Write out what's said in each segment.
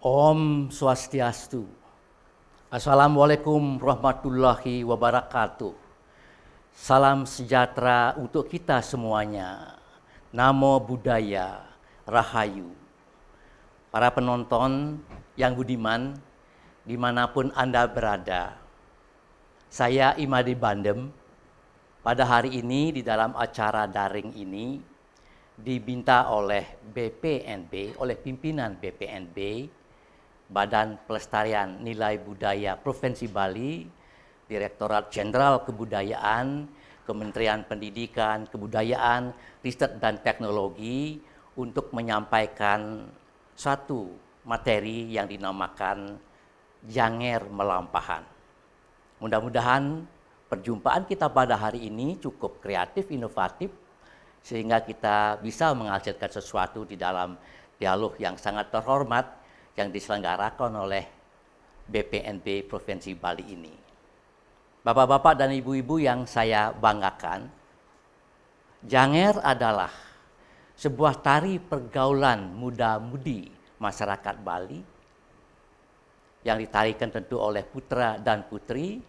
Om Swastiastu. Assalamualaikum warahmatullahi wabarakatuh. Salam sejahtera untuk kita semuanya. Namo Buddhaya, Rahayu. Para penonton yang budiman, dimanapun Anda berada. Saya Imadi Bandem, pada hari ini di dalam acara daring ini, diminta oleh BPNB, oleh pimpinan BPNB, Badan Pelestarian Nilai Budaya Provinsi Bali, Direktorat Jenderal Kebudayaan, Kementerian Pendidikan, Kebudayaan, Riset dan Teknologi untuk menyampaikan satu materi yang dinamakan Janger Melampahan. Mudah-mudahan perjumpaan kita pada hari ini cukup kreatif, inovatif, sehingga kita bisa menghasilkan sesuatu di dalam dialog yang sangat terhormat yang diselenggarakan oleh BPNB Provinsi Bali ini. Bapak-bapak dan ibu-ibu yang saya banggakan, Janger adalah sebuah tari pergaulan muda-mudi masyarakat Bali yang ditarikan tentu oleh putra dan putri,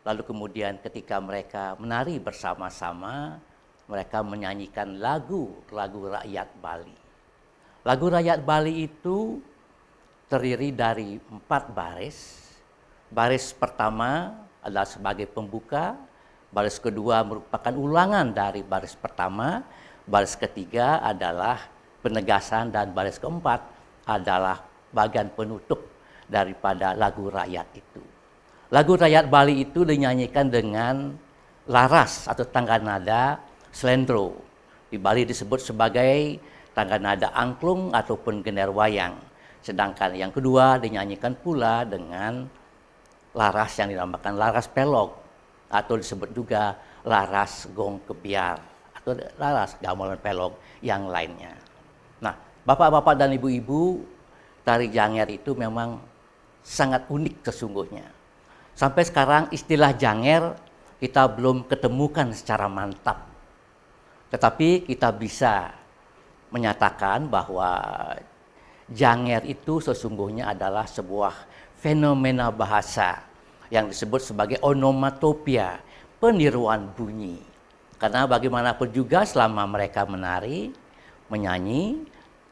lalu kemudian ketika mereka menari bersama-sama, mereka menyanyikan lagu-lagu rakyat Bali. Lagu rakyat Bali itu terdiri dari 4 baris. Baris pertama adalah sebagai pembuka, baris kedua merupakan ulangan dari baris pertama, baris ketiga adalah penegasan, dan baris keempat adalah bagian penutup daripada lagu rakyat itu. Lagu rakyat Bali itu dinyanyikan dengan laras atau tangga nada slendro. Di Bali disebut sebagai tangga nada angklung ataupun gender wayang. Sedangkan yang kedua dinyanyikan pula dengan laras yang dinamakan laras pelok, atau disebut juga laras gong kebiar, atau laras gamelan pelok yang lainnya. Nah, bapak-bapak dan ibu-ibu, tari Janger itu memang sangat unik sesungguhnya. Sampai sekarang istilah Janger kita belum ketemukan secara mantap. Tetapi kita bisa menyatakan bahwa Janger itu sesungguhnya adalah sebuah fenomena bahasa yang disebut sebagai onomatopia, peniruan bunyi. Karena bagaimanapun juga selama mereka menari, menyanyi,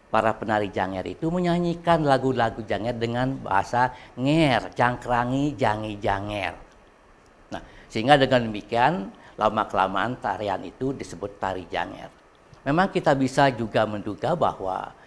para penari Janger itu menyanyikan lagu-lagu Janger dengan bahasa nger, jangkrangi, jangi, Janger. Nah, sehingga dengan demikian lama-kelamaan tarian itu disebut tari Janger. Memang kita bisa juga menduga bahwa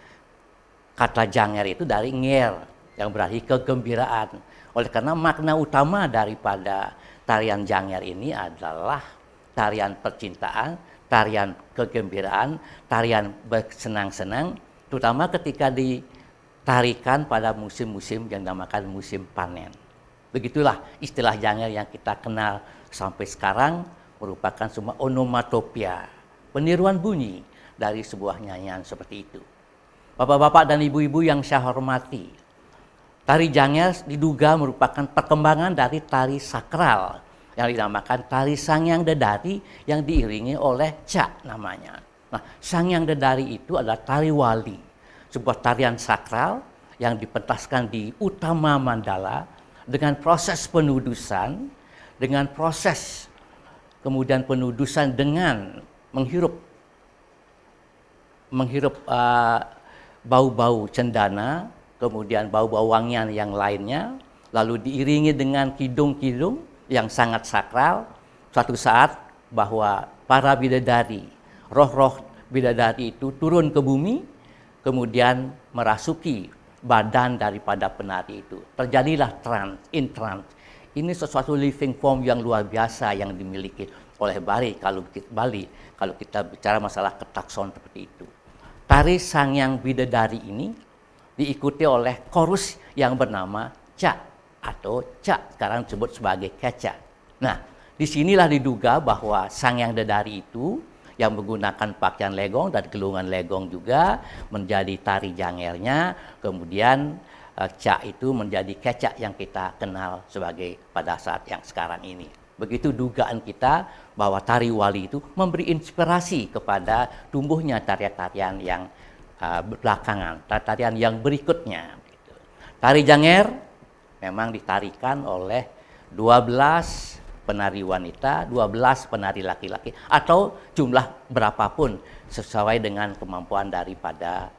kata Janger itu dari nger, yang berarti kegembiraan. Oleh karena makna utama daripada tarian Janger ini adalah tarian percintaan, tarian kegembiraan, tarian bersenang-senang, terutama ketika ditarikan pada musim-musim yang dinamakan musim panen. Begitulah istilah Janger yang kita kenal sampai sekarang, merupakan semua onomatopia, peniruan bunyi dari sebuah nyanyian seperti itu. Bapak-bapak dan ibu-ibu yang saya hormati, tari Janger diduga merupakan perkembangan dari tari sakral yang dinamakan tari Sangyang Dedari yang diiringi oleh Ca namanya. Nah, Sangyang Dedari itu adalah tari wali, sebuah tarian sakral yang dipentaskan di utama mandala dengan proses penudusan, dengan proses kemudian penudusan dengan menghirup bau-bau cendana, kemudian bau-bau wangian yang lainnya, lalu diiringi dengan kidung-kidung yang sangat sakral. Suatu saat bahwa para bidadari, roh-roh bidadari itu turun ke bumi, kemudian merasuki badan daripada penari itu. Terjadilah trance. Ini sesuatu living form yang luar biasa yang dimiliki oleh Bali kalau kita bicara masalah ketakson seperti itu. Tari Sangyang Bidadari ini diikuti oleh chorus yang bernama Ca atau Ca, sekarang disebut sebagai Keca. Nah, disinilah diduga bahwa Sangyang Bidadari itu yang menggunakan pakaian legong dan gelungan legong juga menjadi tari Jangernya, kemudian Ca itu menjadi Keca yang kita kenal sebagai pada saat yang sekarang ini. Begitu dugaan kita bahwa tari wali itu memberi inspirasi kepada tumbuhnya tarian-tarian yang belakangan, tarian yang berikutnya. Tari Janger memang ditarikan oleh 12 penari wanita, 12 penari laki-laki, atau jumlah berapapun sesuai dengan kemampuan daripada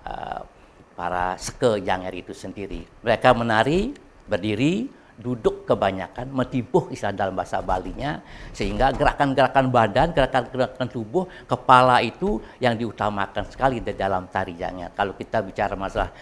para seke Janger itu sendiri. Mereka menari, berdiri, duduk kebanyakan, metipuh istilah dalam bahasa Balinya, sehingga gerakan-gerakan badan, gerakan-gerakan tubuh, kepala itu yang diutamakan sekali di dalam tari Janger. Kalau kita bicara masalah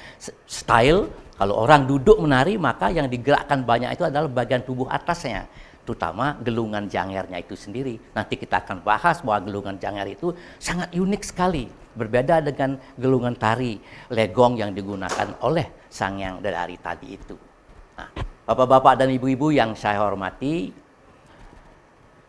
style, kalau orang duduk menari, maka yang digerakkan banyak itu adalah bagian tubuh atasnya, terutama gelungan Jangernya itu sendiri. Nanti kita akan bahas bahwa gelungan Janger itu sangat unik sekali, berbeda dengan gelungan tari legong yang digunakan oleh Sangyang Dadari tadi itu. Nah, Bapak-bapak dan ibu-ibu yang saya hormati,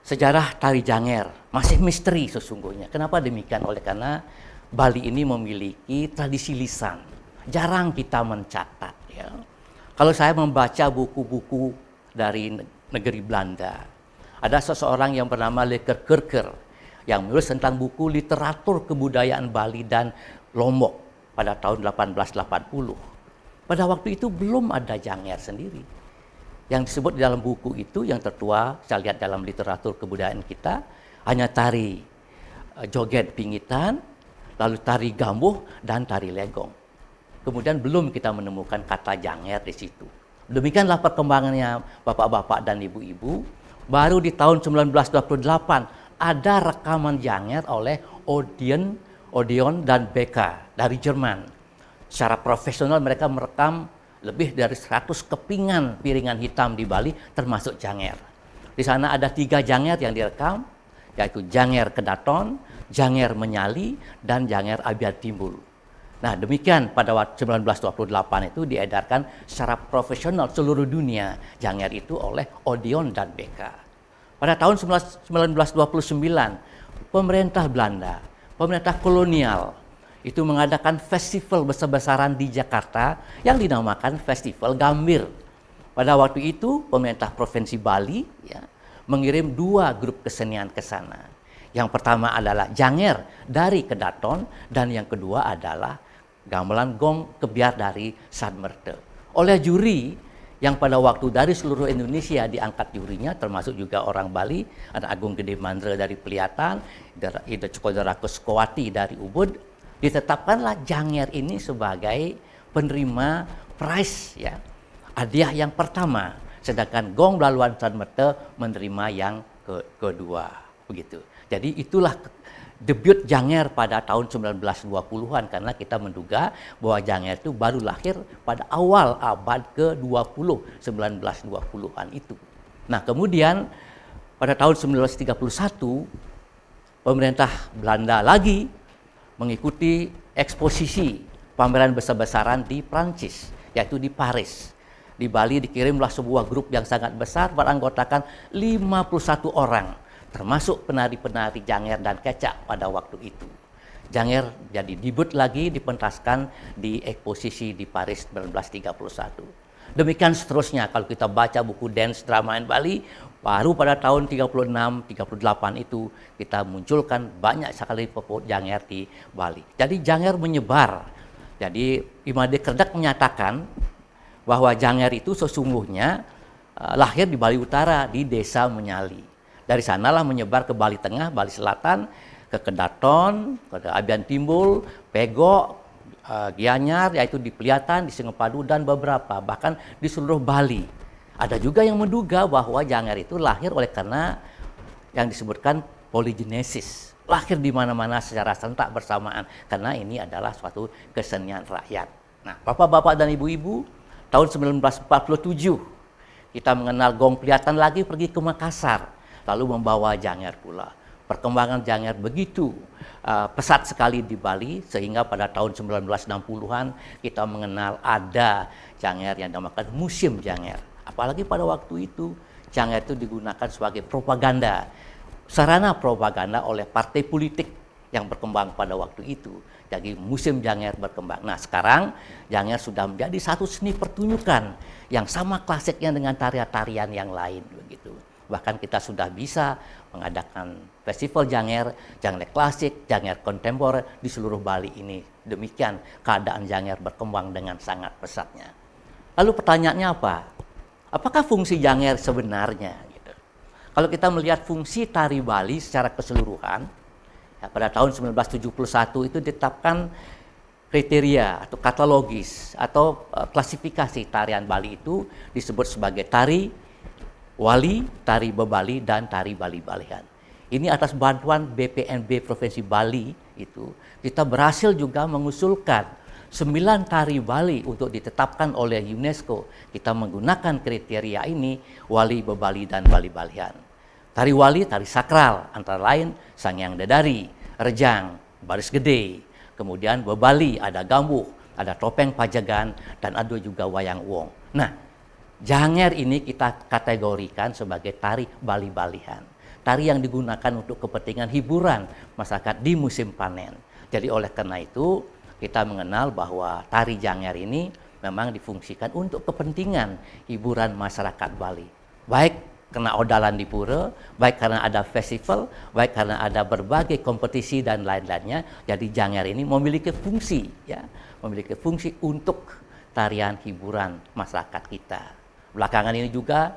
sejarah tari Janger masih misteri sesungguhnya. Kenapa demikian? Oleh karena Bali ini memiliki tradisi lisan. Jarang kita mencatat. Ya. Kalau saya membaca buku-buku dari negeri Belanda, ada seseorang yang bernama Leker Kerker yang menulis tentang buku literatur kebudayaan Bali dan Lombok pada tahun 1880. Pada waktu itu belum ada Janger sendiri. Yang disebut di dalam buku itu yang tertua, saya lihat dalam literatur kebudayaan kita, hanya tari joget pingitan, lalu tari gambuh, dan tari legong. Kemudian belum kita menemukan kata Janger di situ. Demikianlah perkembangannya bapak-bapak dan ibu-ibu. Baru di tahun 1928 ada rekaman Janger oleh Odeon dan Becker dari Jerman. Secara profesional mereka merekam lebih dari 100 kepingan piringan hitam di Bali, termasuk Janger. Di sana ada 3 Janger yang direkam, yaitu Janger Kedaton, Janger Menyali, dan Janger Abiar Timbul. Nah, demikian pada waktu 1928 itu diedarkan secara profesional seluruh dunia Janger itu oleh Odeon dan Becker. Pada tahun 1929, pemerintah Belanda, pemerintah kolonial, itu mengadakan festival besar-besaran di Jakarta yang dinamakan Festival Gambir. Pada waktu itu pemerintah Provinsi Bali ya, mengirim 2 grup kesenian ke sana. Yang pertama adalah Janger dari Kedaton dan yang kedua adalah gamelan gong kebiar dari Sadmerte. Oleh juri yang pada waktu dari seluruh Indonesia diangkat jurinya, termasuk juga orang Bali, ada Agung Gede Mandra dari Peliatan, Ida Cokodera Kuskowati dari Ubud. Ditetapkanlah Janger ini sebagai penerima prize ya, hadiah yang pertama, sedangkan Gong Belaluan Sadmerte menerima yang kedua begitu. Jadi itulah debut Janger pada tahun 1920-an, karena kita menduga bahwa Janger itu baru lahir pada awal abad ke-20, 1920-an itu. Nah, kemudian pada tahun 1931 pemerintah Belanda lagi mengikuti eksposisi pameran besar-besaran di Prancis, yaitu di Paris. Di Bali dikirimlah sebuah grup yang sangat besar beranggotakan 51 orang, termasuk penari-penari Janger dan Kecak pada waktu itu. Janger jadi debut lagi, dipentaskan di eksposisi di Paris 1931. Demikian seterusnya kalau kita baca buku Dance Drama in Bali, baru pada tahun 36-38 itu kita munculkan banyak sekali popok Janger di Bali. Jadi Janger menyebar. Jadi Imade Kerdak menyatakan bahwa Janger itu sesungguhnya lahir di Bali Utara, di Desa Menyali. Dari sanalah menyebar ke Bali Tengah, Bali Selatan, ke Kedaton, ke Abian Timbul, Pego, Gianyar, yaitu di Peliatan, di Singapadu, dan beberapa, bahkan di seluruh Bali. Ada juga yang menduga bahwa Janger itu lahir oleh karena yang disebutkan polygenesis, lahir di mana-mana secara serentak bersamaan, karena ini adalah suatu kesenian rakyat. Nah, bapak-bapak dan ibu-ibu, tahun 1947 kita mengenal Gong Peliatan lagi pergi ke Makassar, lalu membawa Janger pula. Perkembangan Janger begitu pesat sekali di Bali, sehingga pada tahun 1960-an kita mengenal ada Janger yang dinamakan Museum Janger. Apalagi pada waktu itu Janger itu digunakan sebagai propaganda, sarana propaganda oleh partai politik yang berkembang pada waktu itu. Jadi Museum Janger berkembang. Nah, sekarang Janger sudah menjadi satu seni pertunjukan yang sama klasiknya dengan tarian-tarian yang lain begitu. Bahkan kita sudah bisa mengadakan festival Janger, Janger klasik, Janger kontemporer di seluruh Bali ini. Demikian keadaan Janger berkembang dengan sangat pesatnya. Lalu pertanyaannya apa? Apakah fungsi Janger sebenarnya? Gitu. Kalau kita melihat fungsi tari Bali secara keseluruhan, ya, pada tahun 1971 itu ditetapkan kriteria atau katalogis atau klasifikasi tarian Bali itu disebut sebagai tari Wali, tari Bebali, dan tari Bali-Balian. Ini atas bantuan BPNB Provinsi Bali itu kita berhasil juga mengusulkan 9 tari Bali untuk ditetapkan oleh UNESCO. Kita menggunakan kriteria ini, Wali, Bebali, dan Bali-Balian. Tari Wali, tari sakral, antara lain Sangyang Dadari, Rejang, Baris Gede. Kemudian Bebali, ada Gambuh, ada Topeng Pajagan, dan ada juga Wayang Wong. Nah, Janger ini kita kategorikan sebagai tari Bali-Balian. Tari yang digunakan untuk kepentingan hiburan masyarakat di musim panen. Jadi oleh karena itu, kita mengenal bahwa tari Janger ini memang difungsikan untuk kepentingan hiburan masyarakat Bali. Baik karena odalan di pura, baik karena ada festival, baik karena ada berbagai kompetisi dan lain-lainnya. Jadi Janger ini memiliki fungsi, ya, memiliki fungsi untuk tarian hiburan masyarakat kita. Belakangan ini juga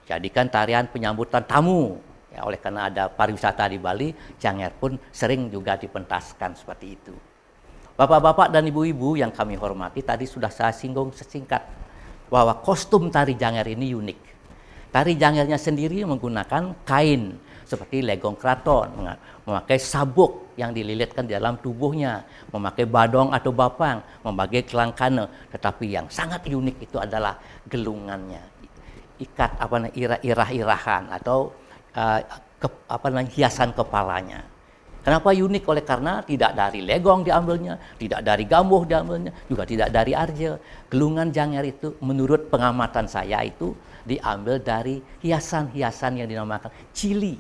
jadikan tarian penyambutan tamu. Ya, oleh karena ada pariwisata di Bali, Janger pun sering juga dipentaskan seperti itu. Bapak-bapak dan ibu-ibu yang kami hormati, tadi sudah saya singgung sesingkat bahwa kostum tari Janger ini unik. Tari Jangernya sendiri menggunakan kain seperti legong keraton, memakai sabuk yang dililitkan di dalam tubuhnya, memakai badong atau bapang, memakai kelangkane. Tetapi yang sangat unik itu adalah gelungannya, ikat irah-irahan atau hiasan kepalanya. Kenapa unik? Oleh karena tidak dari legong diambilnya, tidak dari gambuh diambilnya, juga tidak dari arja. Gelungan Janger itu menurut pengamatan saya itu diambil dari hiasan-hiasan yang dinamakan cili.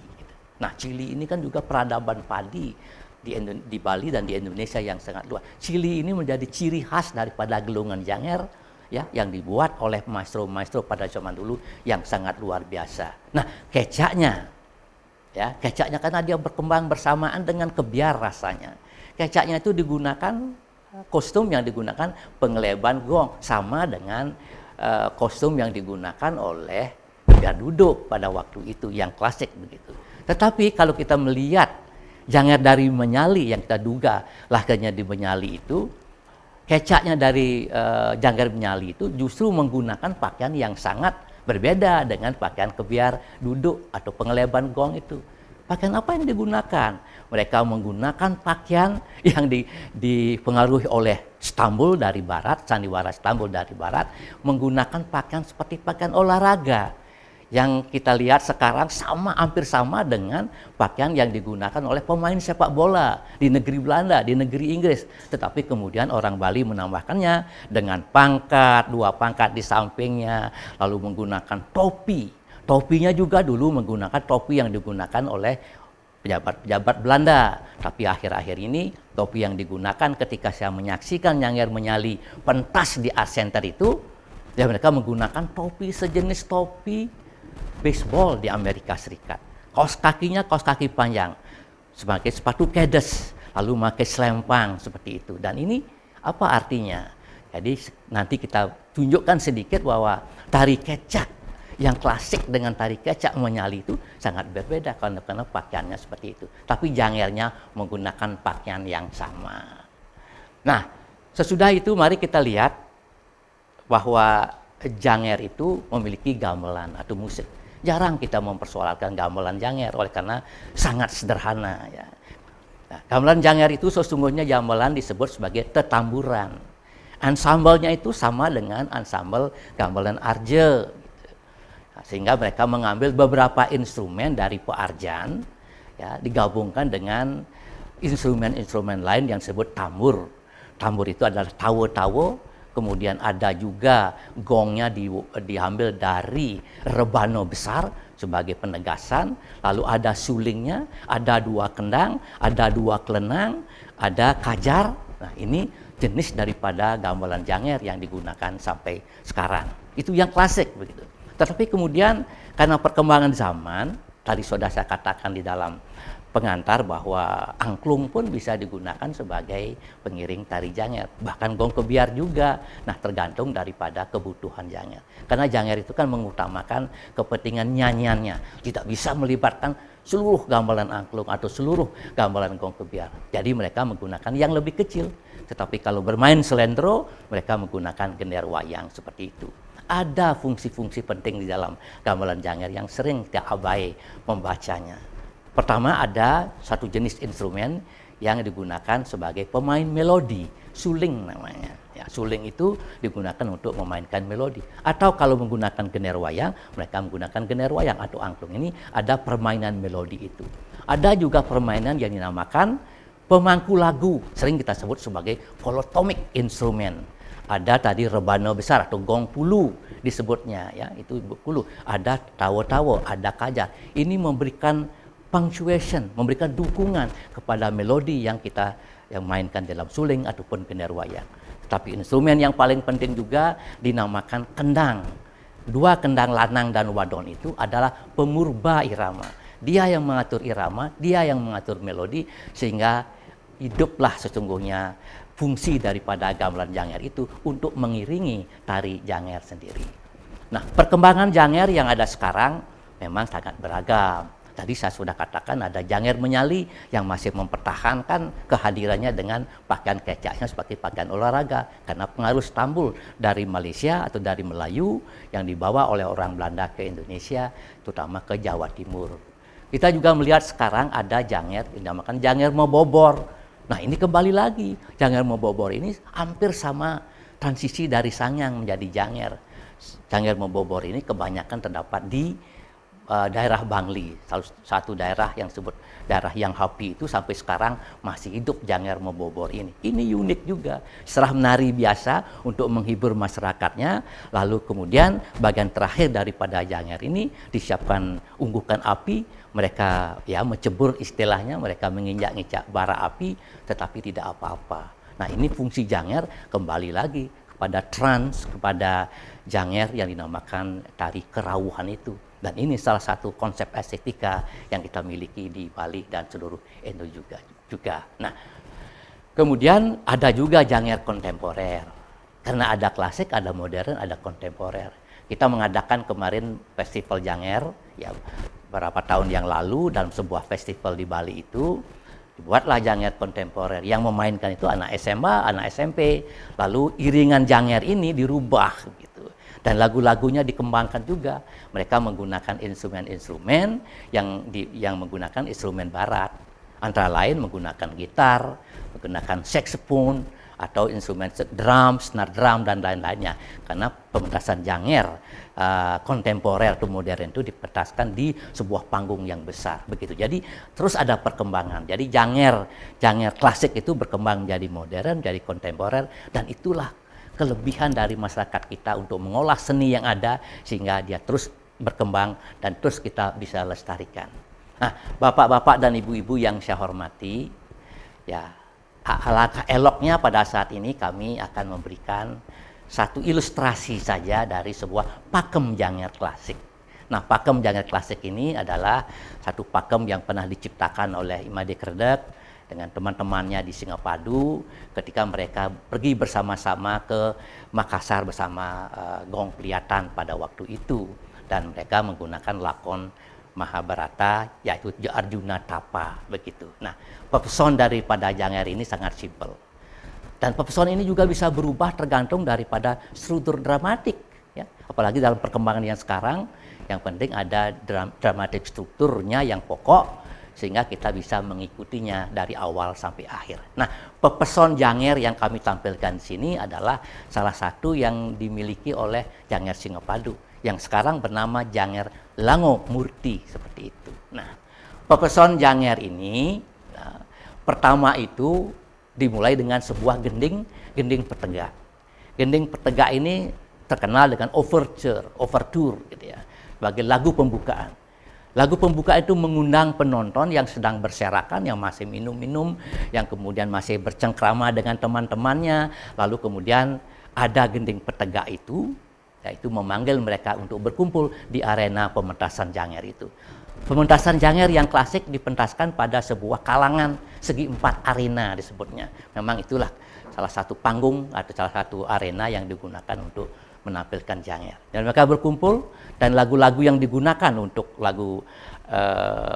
Nah, cili ini kan juga peradaban padi di Bali dan di Indonesia yang sangat luas. Cili ini menjadi ciri khas daripada gelungan Janger, ya, yang dibuat oleh maestro-maestro pada zaman dulu yang sangat luar biasa. Nah, kecaknya, ya, kecaknya karena dia berkembang bersamaan dengan kebiar rasanya. Kecaknya itu digunakan, kostum yang digunakan pengeleban gong sama dengan kostum yang digunakan oleh kebiar duduk pada waktu itu yang klasik begitu. Tetapi kalau kita melihat Janger dari Menyali yang kita duga lahirnya di Menyali itu, kecaknya dari Janger Menyali itu justru menggunakan pakaian yang sangat berbeda dengan pakaian kebiar duduk atau pengeleban gong itu. Pakaian apa yang digunakan? Mereka menggunakan pakaian yang dipengaruhi oleh Istanbul dari barat, sandiwara Istanbul dari barat, menggunakan pakaian seperti pakaian olahraga. Yang kita lihat sekarang hampir sama dengan pakaian yang digunakan oleh pemain sepak bola di negeri Belanda, di negeri Inggris. Tetapi kemudian orang Bali menambahkannya dengan pangkat, 2 pangkat di sampingnya, lalu menggunakan topi. Topinya juga dulu menggunakan topi yang digunakan oleh pejabat-pejabat Belanda. Tapi akhir-akhir ini topi yang digunakan ketika saya menyaksikan Janger Menyali pentas di Art Center itu, ya mereka menggunakan topi sejenis topi baseball di Amerika Serikat. Kaos kakinya kaos kaki panjang, sebagai sepatu kedes, lalu memakai selempang seperti itu. Dan ini apa artinya? Jadi nanti kita tunjukkan sedikit bahwa tari kecak yang klasik dengan tari kecak Menyali itu sangat berbeda karena pakaiannya seperti itu. Tapi Jangernya menggunakan pakaian yang sama. Nah, sesudah itu mari kita lihat bahwa Janger itu memiliki gamelan atau musik. Jarang kita mempersoalkan gamelan Janger oleh karena sangat sederhana, ya. Nah, gamelan Janger itu sesungguhnya gamelan disebut sebagai tetamburan. Ensemblenya itu sama dengan ensemble gamelan arje. Nah, sehingga mereka mengambil beberapa instrumen dari pearjan, ya, digabungkan dengan instrumen-instrumen lain yang disebut tambur. Tambur itu adalah tawo-tawo, kemudian ada juga gongnya diambil dari rebano besar sebagai penegasan, lalu ada sulingnya, ada 2 kendang, ada 2 kelenang, ada kajar. Nah, ini jenis daripada gamelan Janger yang digunakan sampai sekarang. Itu yang klasik begitu. Tetapi kemudian karena perkembangan zaman, tadi sudah saya katakan di dalam pengantar bahwa angklung pun bisa digunakan sebagai pengiring tari janger, bahkan gong kebiar juga. Nah, tergantung daripada kebutuhan janger. Karena janger itu kan mengutamakan kepentingan nyanyiannya, tidak bisa melibatkan seluruh gamelan angklung atau seluruh gamelan gong kebiar. Jadi mereka menggunakan yang lebih kecil. Tetapi kalau bermain selendro, mereka menggunakan gender wayang seperti itu. Ada fungsi-fungsi penting di dalam gamelan janger yang sering tidak abai membacanya. Pertama, ada satu jenis instrumen yang digunakan sebagai pemain melodi, suling namanya. Ya, suling itu digunakan untuk memainkan melodi. Atau kalau menggunakan gener wayang, mereka menggunakan gener wayang atau angklung. Ini ada permainan melodi itu. Ada juga permainan yang dinamakan pemangku lagu, sering kita sebut sebagai holotomik instrumen. Ada tadi rebana besar atau gong pulu disebutnya, ya itu pulu. Ada tawo-tawo, ada kajar. Ini memberikan punctuation, memberikan dukungan kepada melodi yang kita mainkan dalam suling ataupun gener wayang. Tapi instrumen yang paling penting juga dinamakan kendang. Dua kendang lanang dan wadon itu adalah pemurba irama. Dia yang mengatur irama, dia yang mengatur melodi, sehingga hiduplah sesungguhnya fungsi daripada gamelan janger itu untuk mengiringi tari janger sendiri. Nah, perkembangan janger yang ada sekarang memang sangat beragam. Tadi saya sudah katakan ada janger menyali yang masih mempertahankan kehadirannya dengan pakaian kecaknya sebagai pakaian olahraga. Karena pengaruh Istanbul dari Malaysia atau dari Melayu yang dibawa oleh orang Belanda ke Indonesia, terutama ke Jawa Timur. Kita juga melihat sekarang ada janger yang dinamakan janger mebobor. Nah, ini kembali lagi, janger mebobor ini hampir sama transisi dari sangyang menjadi janger. Janger mebobor ini kebanyakan terdapat di daerah Bangli, satu daerah yang disebut daerah yang hapi itu sampai sekarang masih hidup janger mebobor ini. Ini unik juga, serah menari biasa untuk menghibur masyarakatnya, lalu kemudian bagian terakhir daripada janger ini disiapkan unggukan api, mereka ya mencebur istilahnya, mereka menginjak-injak bara api, tetapi tidak apa-apa. Nah, ini fungsi janger kembali lagi kepada kepada janger yang dinamakan tari kerawuhan itu. Dan ini salah satu konsep estetika yang kita miliki di Bali dan seluruh Indonesia juga. Nah, kemudian ada juga janger kontemporer. Karena ada klasik, ada modern, ada kontemporer. Kita mengadakan kemarin festival janger, ya beberapa tahun yang lalu dalam sebuah festival di Bali itu, dibuatlah janger kontemporer. Yang memainkan itu anak SMA, anak SMP. Lalu iringan janger ini dirubah gitu. Dan lagu-lagunya dikembangkan juga. Mereka menggunakan instrumen-instrumen yang menggunakan instrumen barat. Antara lain menggunakan gitar, menggunakan saxophone, atau instrumen drum, snare drum, dan lain-lainnya. Karena pementasan janger kontemporer atau modern itu dipentaskan di sebuah panggung yang besar. Begitu. Jadi terus ada perkembangan. Jadi janger klasik itu berkembang menjadi modern, jadi kontemporer, dan itulah kelebihan dari masyarakat kita untuk mengolah seni yang ada sehingga dia terus berkembang dan terus kita bisa lestarikan. Nah, bapak-bapak dan ibu-ibu yang saya hormati, ya alangkah eloknya pada saat ini kami akan memberikan satu ilustrasi saja dari sebuah pakem janger klasik. Nah, pakem janger klasik ini adalah satu pakem yang pernah diciptakan oleh Imade Kerdek dengan teman-temannya di Singapadu ketika mereka pergi bersama-sama ke Makassar bersama Gong Pliatan pada waktu itu, dan mereka menggunakan lakon Mahabharata yaitu Arjuna Tapa begitu. Nah, pepeson daripada janger ini sangat simpel. Dan pepeson ini juga bisa berubah tergantung daripada struktur dramatik, ya. Apalagi dalam perkembangan yang sekarang, yang penting ada dramatik strukturnya yang pokok, sehingga kita bisa mengikutinya dari awal sampai akhir. Nah, pepeson janger yang kami tampilkan di sini adalah salah satu yang dimiliki oleh janger Singapadu, yang sekarang bernama janger Lango Murti, seperti itu. Nah, pepeson janger ini, pertama itu dimulai dengan sebuah gending petegak. Gending petegak ini terkenal dengan overture gitu ya, sebagai lagu pembukaan. Lagu pembuka itu mengundang penonton yang sedang berserakan, yang masih minum-minum, yang kemudian masih bercengkrama dengan teman-temannya. Lalu kemudian ada gending petegak itu, yaitu memanggil mereka untuk berkumpul di arena pementasan janger itu. Pementasan Janger yang klasik dipentaskan pada sebuah kalangan segi 4 arena disebutnya. Memang itulah salah satu panggung atau salah satu arena yang digunakan untuk menampilkan Janger. Dan mereka berkumpul dan lagu-lagu yang digunakan untuk lagu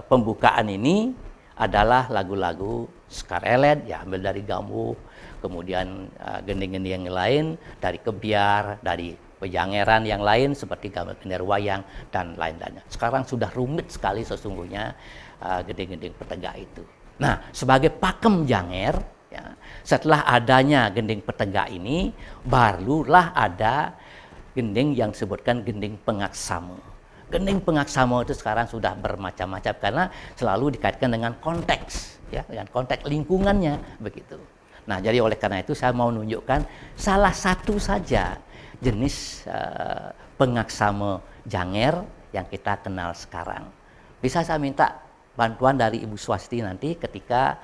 pembukaan ini adalah lagu-lagu Sekar Elet, ya ambil dari Gamuh, kemudian gending-gending yang lain, dari Kebiar, dari pejangeran yang lain seperti gamelan gender wayang dan lain-lainnya. Sekarang sudah rumit sekali sesungguhnya gending-gending petegak itu. Nah, sebagai pakem Janger, ya, setelah adanya gending petegak ini, barulah ada gending yang disebutkan gending pengaksama. Gending pengaksama itu sekarang sudah bermacam-macam karena selalu dikaitkan dengan konteks, ya, dengan konteks lingkungannya begitu. Nah, jadi oleh karena itu saya mau menunjukkan salah satu saja jenis pengaksama Janger yang kita kenal sekarang. Bisa saya minta bantuan dari Ibu Swasti nanti ketika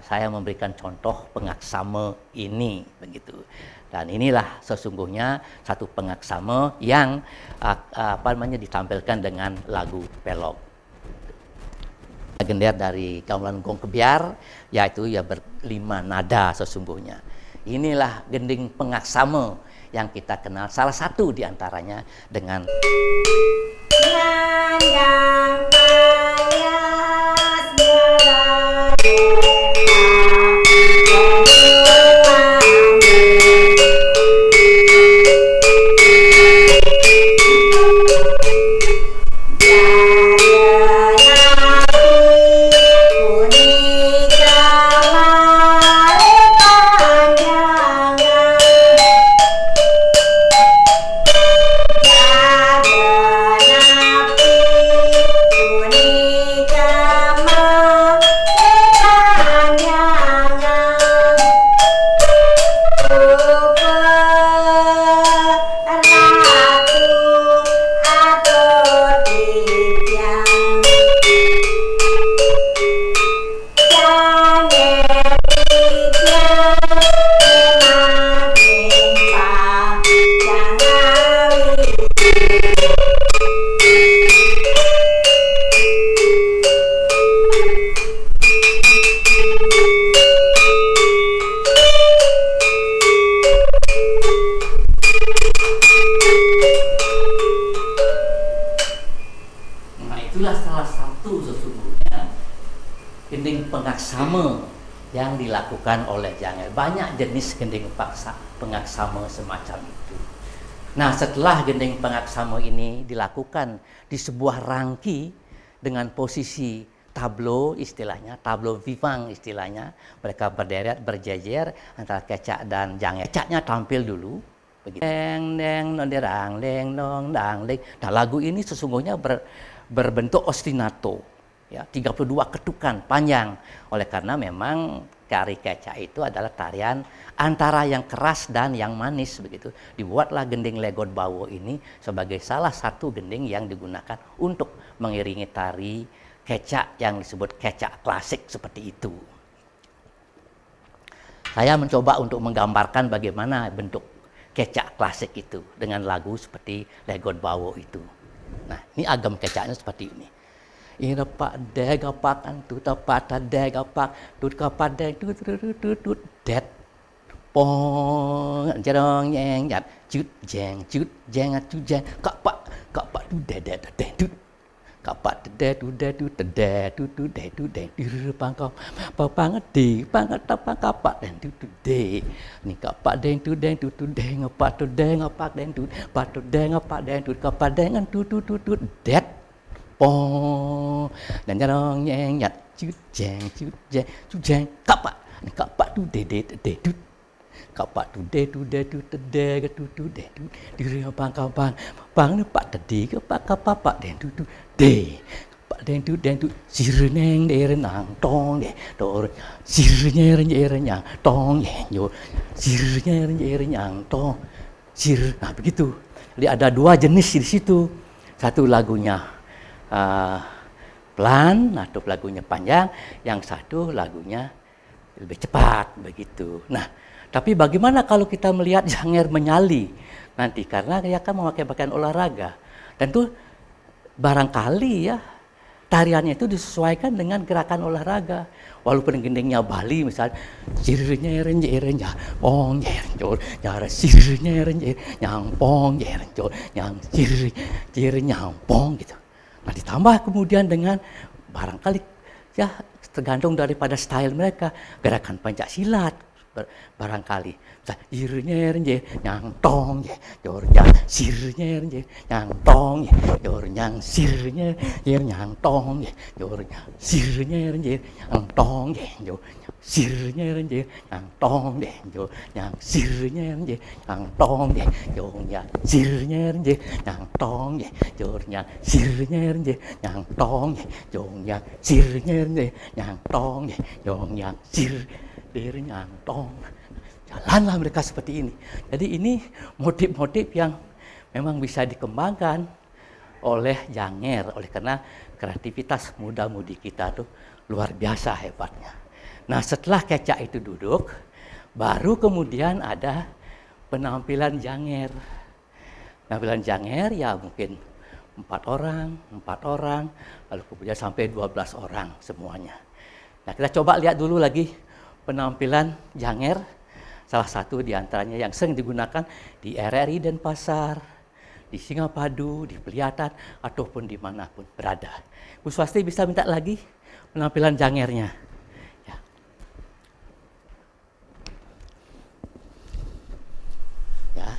saya memberikan contoh pengaksama ini begitu. Dan inilah sesungguhnya satu pengaksama yang ditampilkan dengan lagu pelog. Gender dari gamelan gong Kebiar yaitu ya berlima nada sesungguhnya. Inilah gending pengaksama yang kita kenal, salah satu diantaranya dengan gending pengaksama yang dilakukan oleh Janger. Banyak jenis gending pengaksama semacam itu. Nah, setelah gending pengaksama ini dilakukan di sebuah rangki dengan posisi tablo istilahnya, tablo vivang istilahnya, mereka berderet berjejer antara kecak dan Janger. Kecaknya tampil dulu, begitu. Deng deng nonderang deng dong dang deng. Nah, lagu ini sesungguhnya berbentuk ostinato. Ya, 32 ketukan panjang. Oleh karena memang tari kecak itu adalah tarian antara yang keras dan yang manis begitu. Dibuatlah gending legot bawo ini sebagai salah satu gending yang digunakan untuk mengiringi tari kecak yang disebut kecak klasik seperti itu. Saya mencoba untuk menggambarkan bagaimana bentuk kecak klasik itu dengan lagu seperti legot bawo itu. Nah, ini agam kecaknya seperti ini. Ira pak deg apak antu tapat deg apak tut kapat deg tut det pong jarong yang yat cut jeng atu jeng kapak tu det tut kapak det tu det dir pangkau papang di pangat tapang kapak den tu de ni kapak den tu deng apak tu deng apak den tu pat tu deng apak den tu kapak den tu det pong dan jarong yang yat cut jeng kapak tu de tut kapak tu de tu diri pangkau pang pak tadi kapak den tu de pak den tu sirneng de renang tong de dor sirnya renyang tong yo sirnya renyang tong sir. Nah, begitu. Jadi ada dua jenis di situ. Satu lagunya pelan atau lagunya panjang, yang satu lagunya lebih cepat begitu. Nah, tapi bagaimana kalau kita melihat Janger menyali nanti, karena dia akan memakai pakaian olahraga, tentu barangkali ya tariannya itu disesuaikan dengan gerakan olahraga. Walaupun gendengnya Bali misalnya, sirnya renjer, pong jor, nyara sirnya renjer, nyang pong jor, nyang sir nyang pong gitu. Nah ditambah kemudian dengan barangkali ya tergantung daripada style mereka, gerakan pencak silat barangkali. Sirnya renje nyang tong jor nyang sirnya renje nyang tong jor nyang sirnya nyang tong jor nyang sirnya renje nyang tong jor sirnya renje nyang tong jor nyang sirnya renje nyang tong jor nyang sirnya renje nyang tong jor nyang sirnya renje nyang tong jor nyang sirnya renje nyang tong jor nyang sir nyang tong. Jalanlah mereka seperti ini. Jadi ini motif-motif yang memang bisa dikembangkan oleh Janger, oleh karena kreativitas muda-mudi kita tuh luar biasa hebatnya. Nah setelah kecak itu duduk, baru kemudian ada penampilan Janger. Penampilan Janger ya mungkin 4 orang, lalu kemudian sampai 12 orang semuanya. Nah kita coba lihat dulu lagi penampilan Janger. Salah satu di antaranya yang sering digunakan di RRI Denpasar, di Singapadu, di Peliatan, ataupun dimanapun berada. Bu Swasti bisa minta lagi penampilan Jangernya. Ya. Ya.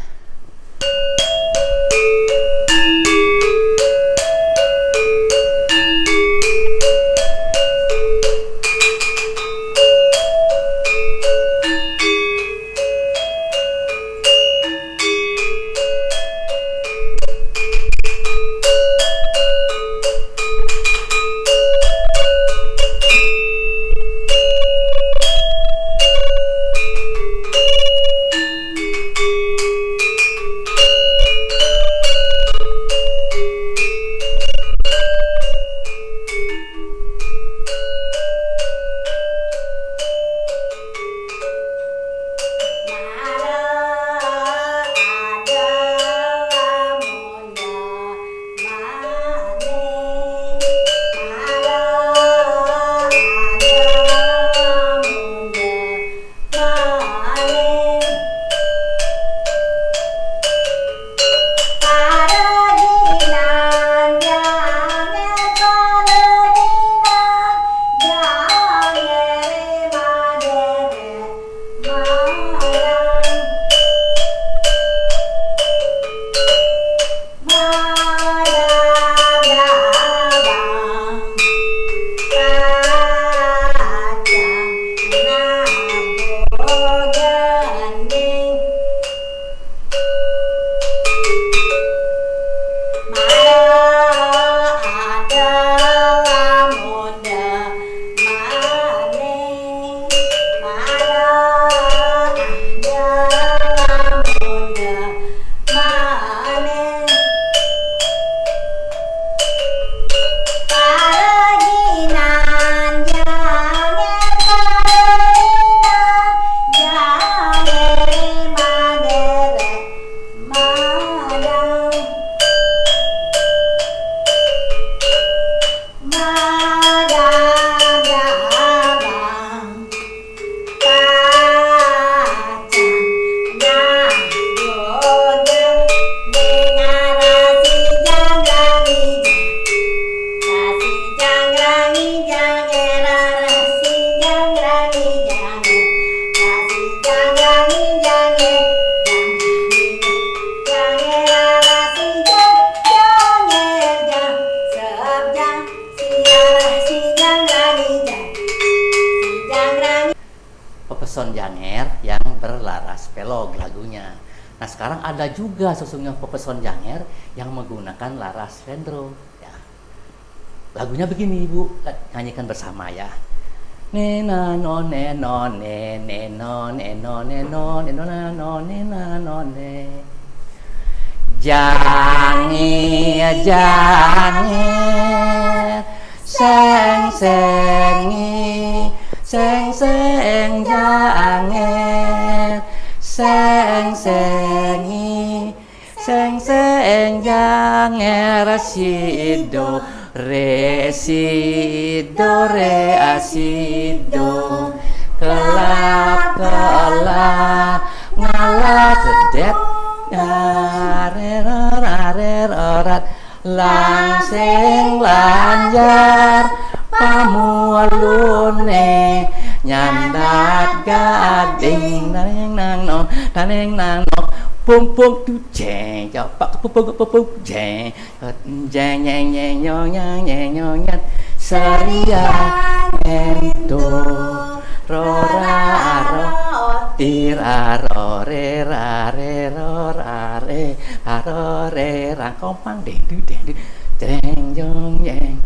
Pepeson Janger yang berlaras pelog lagunya. Nah sekarang ada juga sesungguhnya pepeson Janger yang menggunakan laras vendro. Ya. Lagunya begini Ibu, nyanyikan bersama ya. Nena no ne no ne ne no ne no ne no ne no na no ne na no ne. Jangi jangi seng sengi seng seng janger seng sengi seng seng janger sido re si do re a si do kelap kelap ngalat sedet re rat langsing lanjar pamualune nyandat gading nang no pung pung tu jeng cho pak pung jeng jeng nyeng nyeng nyong nyang nyeng nyong nyat saria ento ro ra ro ti ra ro re ra ro ra re ro re ra kompang ding du jeng nyong nyeng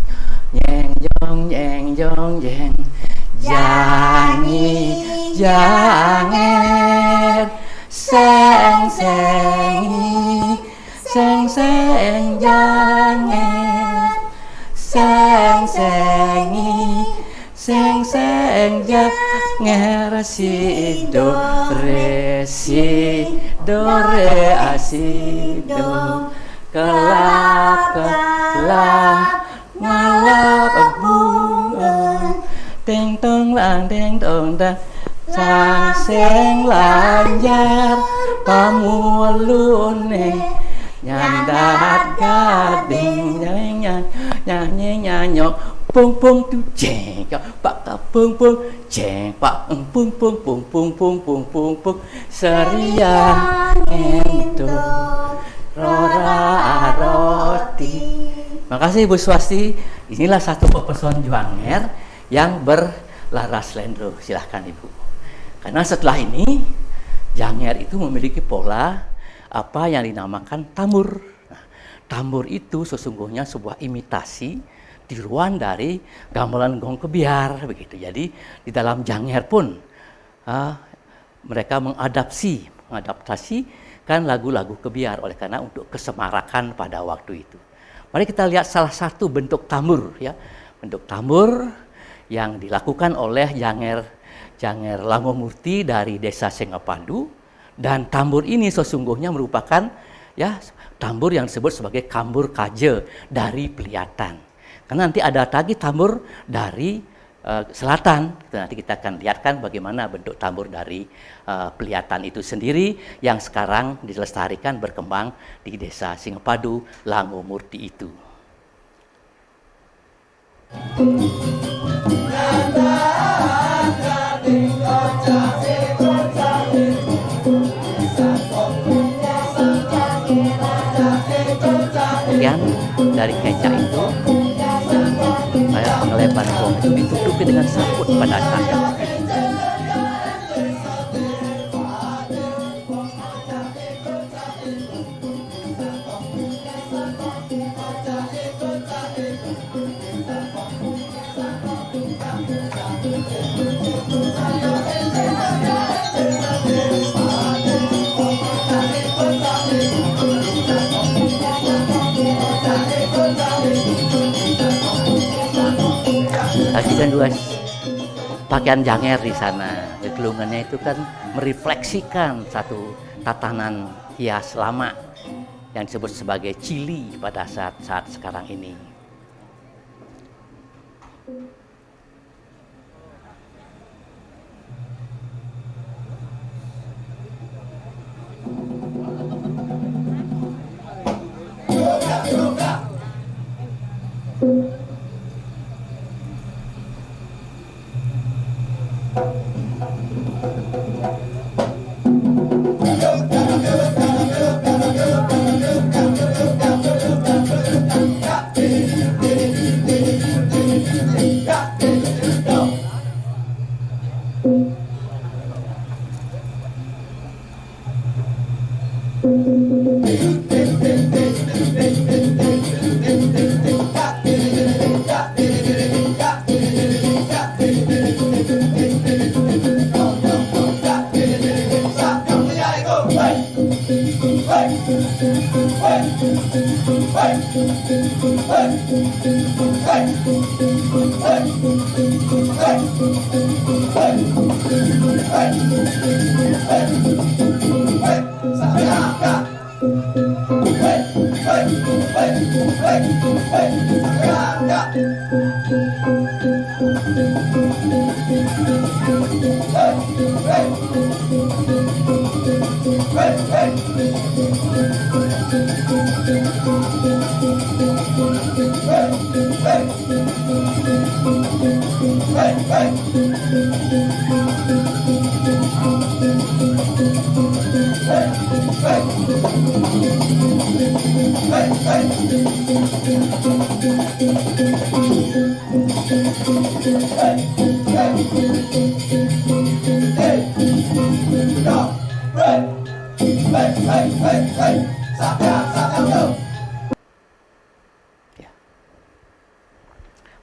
nhàng dong nhàng dong nhàng già nhi già nghe sang sang sang sang già nghe sang sang sang sang già nghe ra si do re a si do kelap kelap ngalap bunga deng dong lang deng dong dang sang seng lanjar pamualune nyandat gading nyang nyang nyang nyok pung pung tu jeng pak pung pung jeng pak pung pung pung pung pung pung pung pung saria ento rora roti. Makasih Bu Swasti. Inilah satu pepeson Janger yang berlaras lendro. Silahkan Ibu. Karena setelah ini Janger itu memiliki pola apa yang dinamakan tambur. Nah, tambur itu sesungguhnya sebuah imitasi tiruan dari gamelan gong kebiar begitu. Jadi di dalam Janger pun mereka mengadaptasi kan lagu-lagu kebiar oleh karena untuk kesemarakan pada waktu itu. Mari kita lihat salah satu bentuk tambur ya. Bentuk tambur yang dilakukan oleh Janger Langomurti dari Desa Sengapadu, dan tambur ini sesungguhnya merupakan ya tambur yang disebut sebagai kambur kaje dari Peliatan. Karena nanti ada lagi tambur dari selatan. Nanti kita akan lihatkan bagaimana bentuk tambur dari Peliatan itu sendiri yang sekarang dilestarikan berkembang di Desa Singapadu Langomurti itu. Sekian dari kecak itu. Pengelepan gong itu ditutupi dengan sabut pada saat yang dan dua pakaian Janger di sana. Gelungannya itu kan merefleksikan satu tatanan hias lama yang disebut sebagai cili pada saat sekarang ini.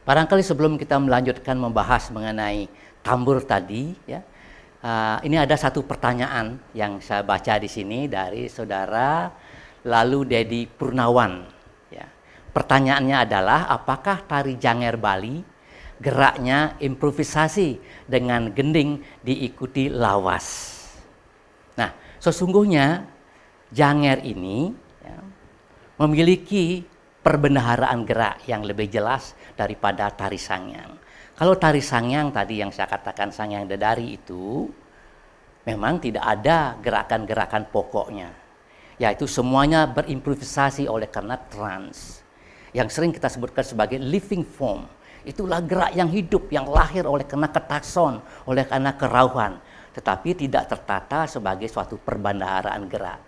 Barangkali sebelum kita melanjutkan membahas mengenai tambur tadi, ya, ini ada satu pertanyaan yang saya baca di sini dari saudara Lalu Dedi Purnawan. Ya. Pertanyaannya adalah, apakah tari Janger Bali geraknya improvisasi dengan gending diikuti lawas? Nah, sesungguhnya Janger ini ya, memiliki perbendaharaan gerak yang lebih jelas daripada tari Sangyang. Kalau tari Sangyang tadi yang saya katakan Sangyang Dedari itu memang tidak ada gerakan-gerakan pokoknya, yaitu semuanya berimprovisasi oleh karena trans, yang sering kita sebutkan sebagai living form. Itulah gerak yang hidup, yang lahir oleh karena ketakson, oleh karena kerauhan, tetapi tidak tertata sebagai suatu perbendaharaan gerak.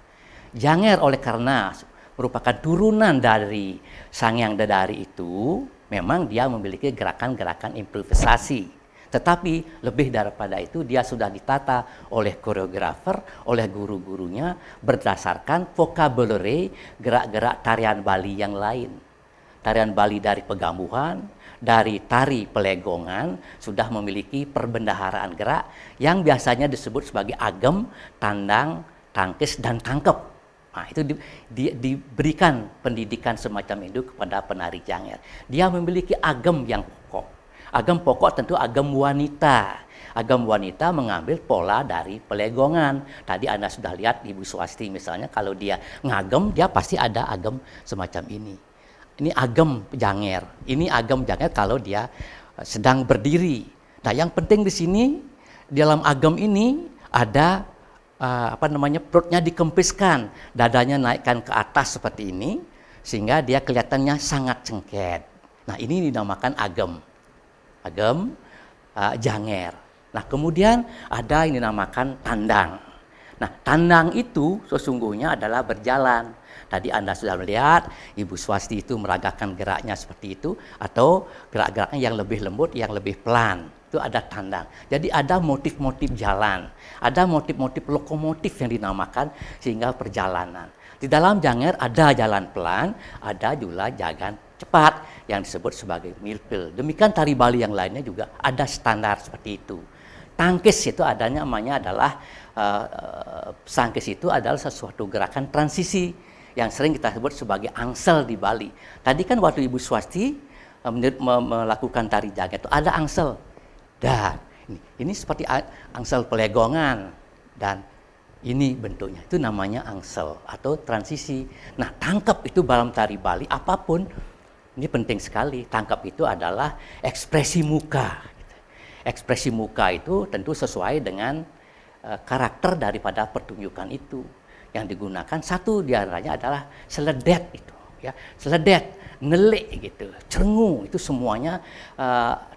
Janger oleh karena merupakan turunan dari Sangyang Dedari itu, memang dia memiliki gerakan-gerakan improvisasi. Tetapi lebih daripada itu, dia sudah ditata oleh koreografer, oleh guru-gurunya berdasarkan vocabulary gerak-gerak tarian Bali yang lain. Tarian Bali dari Pegambuhan, dari tari Pelegongan sudah memiliki perbendaharaan gerak yang biasanya disebut sebagai agem, tandang, tangkis, dan tangkep. Nah, itu diberikan pendidikan semacam itu kepada penari Janger. Dia memiliki agem yang pokok. Agem pokok tentu agem wanita. Agem wanita mengambil pola dari Pelegongan. Tadi Anda sudah lihat Ibu Swasti misalnya, kalau dia ngagem, dia pasti ada agem semacam ini. Ini agem Janger. Ini agem Janger kalau dia sedang berdiri. Nah, yang penting di sini, dalam agem ini ada perutnya dikempiskan, dadanya naikkan ke atas seperti ini, sehingga dia kelihatannya sangat cengket. Nah, ini dinamakan agem, Janger. Nah, kemudian ada yang dinamakan tandang. Nah, tandang itu sesungguhnya adalah berjalan. Tadi Anda sudah melihat Ibu Swasti itu meragakan geraknya seperti itu, atau gerak-geraknya yang lebih lembut, yang lebih pelan. Itu ada tandang. Jadi ada motif-motif jalan, ada motif-motif lokomotif yang dinamakan sehingga perjalanan. Di dalam Janger ada jalan pelan, ada juga jalan cepat yang disebut sebagai milpil. Demikian tari Bali yang lainnya juga ada standar seperti itu. Tangkis itu namanya adalah tangkis itu adalah sesuatu gerakan transisi yang sering kita sebut sebagai angsel di Bali. Tadi kan waktu Ibu Swasti melakukan tari Janger itu ada angsel. Dan ini seperti angsel Pelegongan, dan ini bentuknya itu namanya angsel atau transisi. Nah, tangkap itu dalam tari Bali apapun ini penting sekali. Tangkap itu adalah ekspresi muka. Ekspresi muka itu tentu sesuai dengan karakter daripada pertunjukan itu. Yang digunakan satu diantaranya adalah seledet itu, ya, seledet, ngelik gitu, cengu, itu semuanya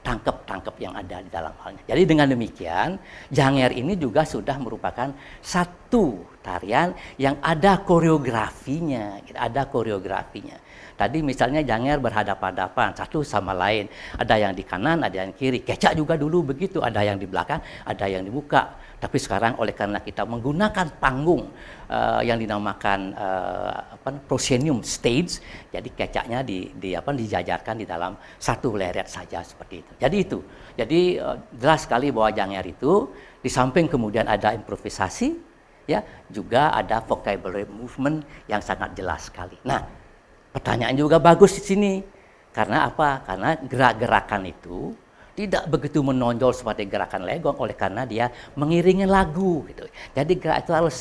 tangkep yang ada di dalam halnya. Jadi dengan demikian, Janger ini juga sudah merupakan satu tarian yang ada koreografinya, ada koreografinya. Tadi misalnya Janger berhadapan-hadapan satu sama lain, ada yang di kanan, ada yang kiri. Kecak juga dulu begitu, ada yang di belakang, ada yang dibuka. Tapi sekarang oleh karena kita menggunakan panggung yang dinamakan proscenium stage, jadi kecaknya dijajarkan di dalam satu leret saja seperti itu. Jadi jelas sekali bahwa Janger itu di samping kemudian ada improvisasi, ya juga ada vocabulary movement yang sangat jelas sekali. Nah, pertanyaan juga bagus di sini. Karena apa? Karena gerak-gerakan itu tidak begitu menonjol seperti gerakan legong oleh karena dia mengiringi lagu gitu. Jadi gerak itu harus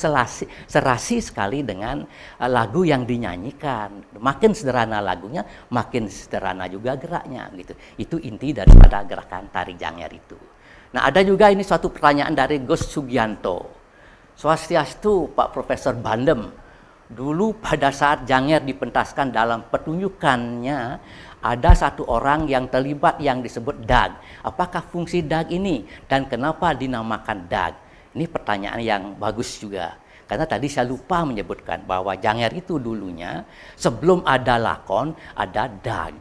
serasi sekali dengan lagu yang dinyanyikan. Makin sederhana lagunya, makin sederhana juga geraknya gitu. Itu inti daripada gerakan tari Janger itu. Nah, ada juga ini suatu pertanyaan dari Gus Sugianto. Swastiastu Pak Profesor Bandem. Dulu pada saat Janger dipentaskan dalam pertunjukannya, ada satu orang yang terlibat yang disebut Dag. Apakah fungsi Dag ini dan kenapa dinamakan Dag? Ini pertanyaan yang bagus juga. Karena tadi saya lupa menyebutkan bahwa Janger itu dulunya sebelum ada lakon, ada Dag.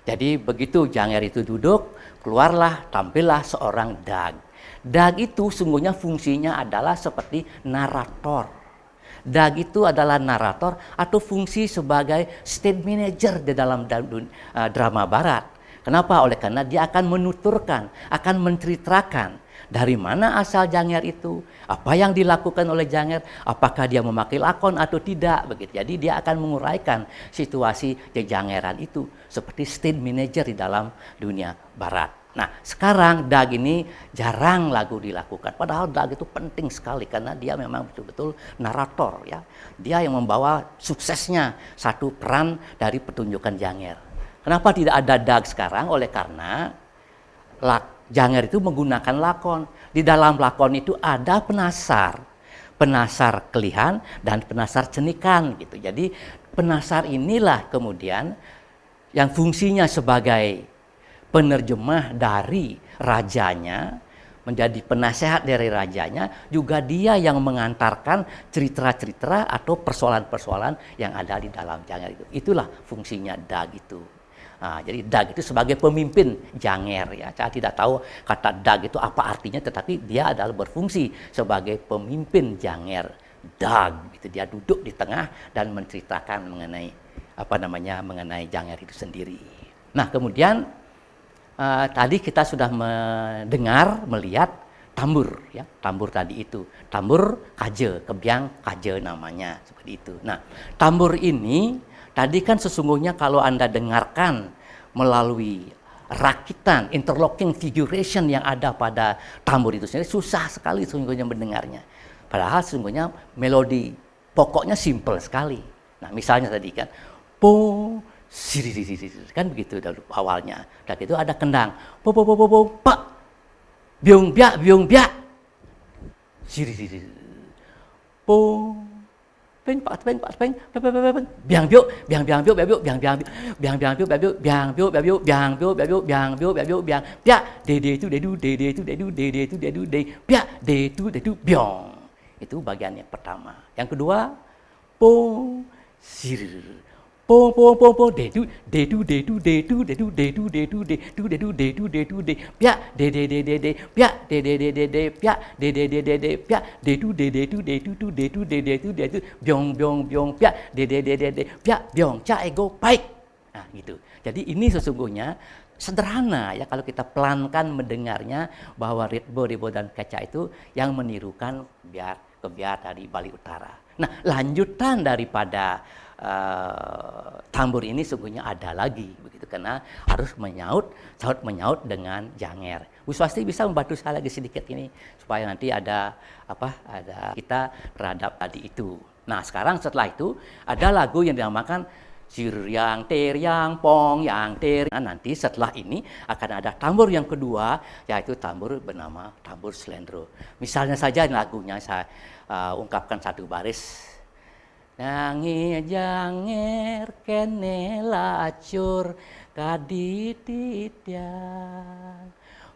Jadi begitu Janger itu duduk, keluarlah, tampillah seorang Dag. Dag itu sungguhnya fungsinya adalah seperti narator. Dag itu adalah narator atau fungsi sebagai stage manager di dalam drama barat. Kenapa? Oleh karena dia akan menuturkan, akan menceritakan dari mana asal Janger itu, apa yang dilakukan oleh Janger, apakah dia memakai lakon atau tidak, begitu. Jadi dia akan menguraikan situasi Jangeran itu seperti stage manager di dalam dunia barat. Nah, sekarang Dag ini jarang lagu dilakukan. Padahal Dag itu penting sekali karena dia memang betul-betul narator ya. Dia yang membawa suksesnya satu peran dari pertunjukan Janger. Kenapa tidak ada Dag sekarang? Oleh karena Janger itu menggunakan lakon. Di dalam lakon itu ada penasar. Penasar kelihan dan penasar cenikan gitu. Jadi penasar inilah kemudian yang fungsinya sebagai penerjemah dari rajanya, menjadi penasehat dari rajanya, juga dia yang mengantarkan cerita-cerita atau persoalan-persoalan yang ada di dalam Janger itu. Itulah fungsinya Dag itu. Nah, jadi Dag itu sebagai pemimpin Janger ya. Saya tidak tahu kata Dag itu apa artinya, tetapi dia adalah berfungsi sebagai pemimpin Janger. Dag itu dia duduk di tengah dan menceritakan mengenai Janger itu sendiri. Nah, kemudian tadi kita sudah melihat tambur ya, tambur tadi itu, tambur kaje, kebyang kaje namanya seperti itu. Nah, tambur ini tadi kan sesungguhnya kalau Anda dengarkan melalui rakitan, interlocking figuration yang ada pada tambur itu sendiri, susah sekali sesungguhnya mendengarnya. Padahal sesungguhnya melodi pokoknya simple sekali. Nah, misalnya tadi kan, po, siri, kan begitu dari awalnya. Dan itu ada kendang, po, pak, biung biak, siri, po, peng biang biu biang. Itu bagian yang pertama. Yang kedua, po sir po dedu pia de pia de biong pia de pia biong ca ego baik. Nah, gitu. Jadi ini sesungguhnya sederhana ya kalau kita pelankan mendengarnya bahwa ritme dan kaca itu yang menirukan kebiar dari Bali Utara. Nah, lanjutan daripada tambur ini sungguhnya ada lagi begitu karena harus menyaut dengan Janger. Bu Swasti bisa membantu saya lagi sedikit ini supaya nanti ada kita terhadap tadi itu. Nah, sekarang setelah itu ada lagu yang dinamakan Sir yang ter yang pong yang ter. Nah, nanti setelah ini akan ada tambur yang kedua yaitu tambur bernama tambur slendro. Misalnya saja lagunya saya ungkapkan satu baris. Nangi Janger kene lacur kaditityang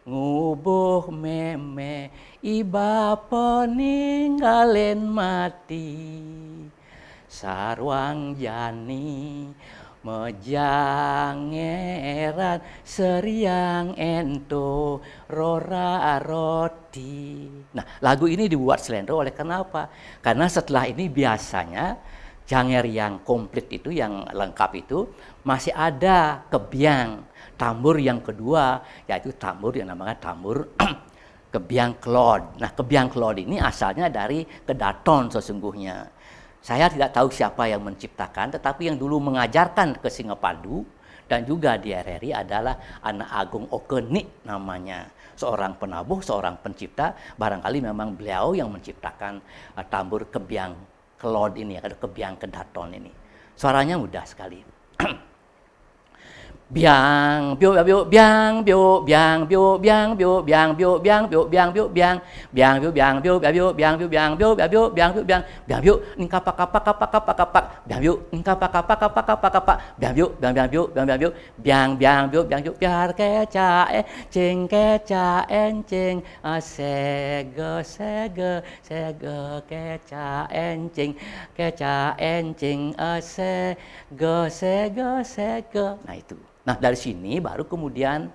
ngubuh meme iba peninggalin mati sarwang jani mejangeran seriang ento rora roti. Nah, lagu ini dibuat slendro oleh kenapa? Karena setelah ini biasanya Janger yang komplit itu, yang lengkap itu masih ada kebyang tambur yang kedua, yaitu tambur yang namanya tambur kebyang klod. Nah, kebyang klod ini asalnya dari Kedaton sesungguhnya. Saya tidak tahu siapa yang menciptakan, tetapi yang dulu mengajarkan ke Singapadu dan juga di RRI adalah Anak Agung Okenik namanya. Seorang penabuh, seorang pencipta, barangkali memang beliau yang menciptakan tambur kebiang kelod ini, atau kebiang kedaton ini. Suaranya mudah sekali. Biang biu biu biang biu biang biu biang biu biang biu biang biu biang biu biang biang biu biang biu biu biang biu biang biu biu biang biu biang biang biu ningka pak kapak kapak kapak kapak biang biu ningka pak kapak kapak kapak kapak biang biu biang biang biu biang biang biu biang biang biu biang biu biar keca cing keca encing sege sege sege keca encing sege sege sege. Nah itu. Nah dari sini baru kemudian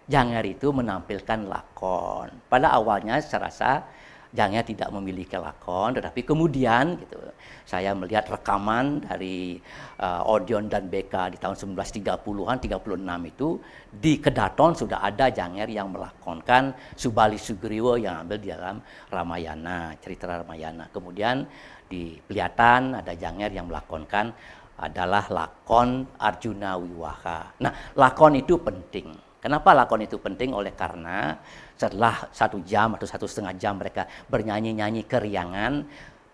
Janger itu menampilkan lakon. Pada awalnya saya rasa Janger tidak memiliki lakon, tetapi kemudian gitu, saya melihat rekaman dari Odeon dan BK di tahun 1930-an, 36 itu di Kedaton sudah ada Janger yang melakonkan Subali Sugriwo yang ambil di dalam Ramayana, cerita Ramayana. Kemudian di Peliatan ada Janger yang melakonkan adalah lakon Arjuna Wiwaha. Nah, lakon itu penting. Kenapa lakon itu penting? Oleh karena setelah 1 jam atau 1,5 jam mereka bernyanyi-nyanyi keriangan,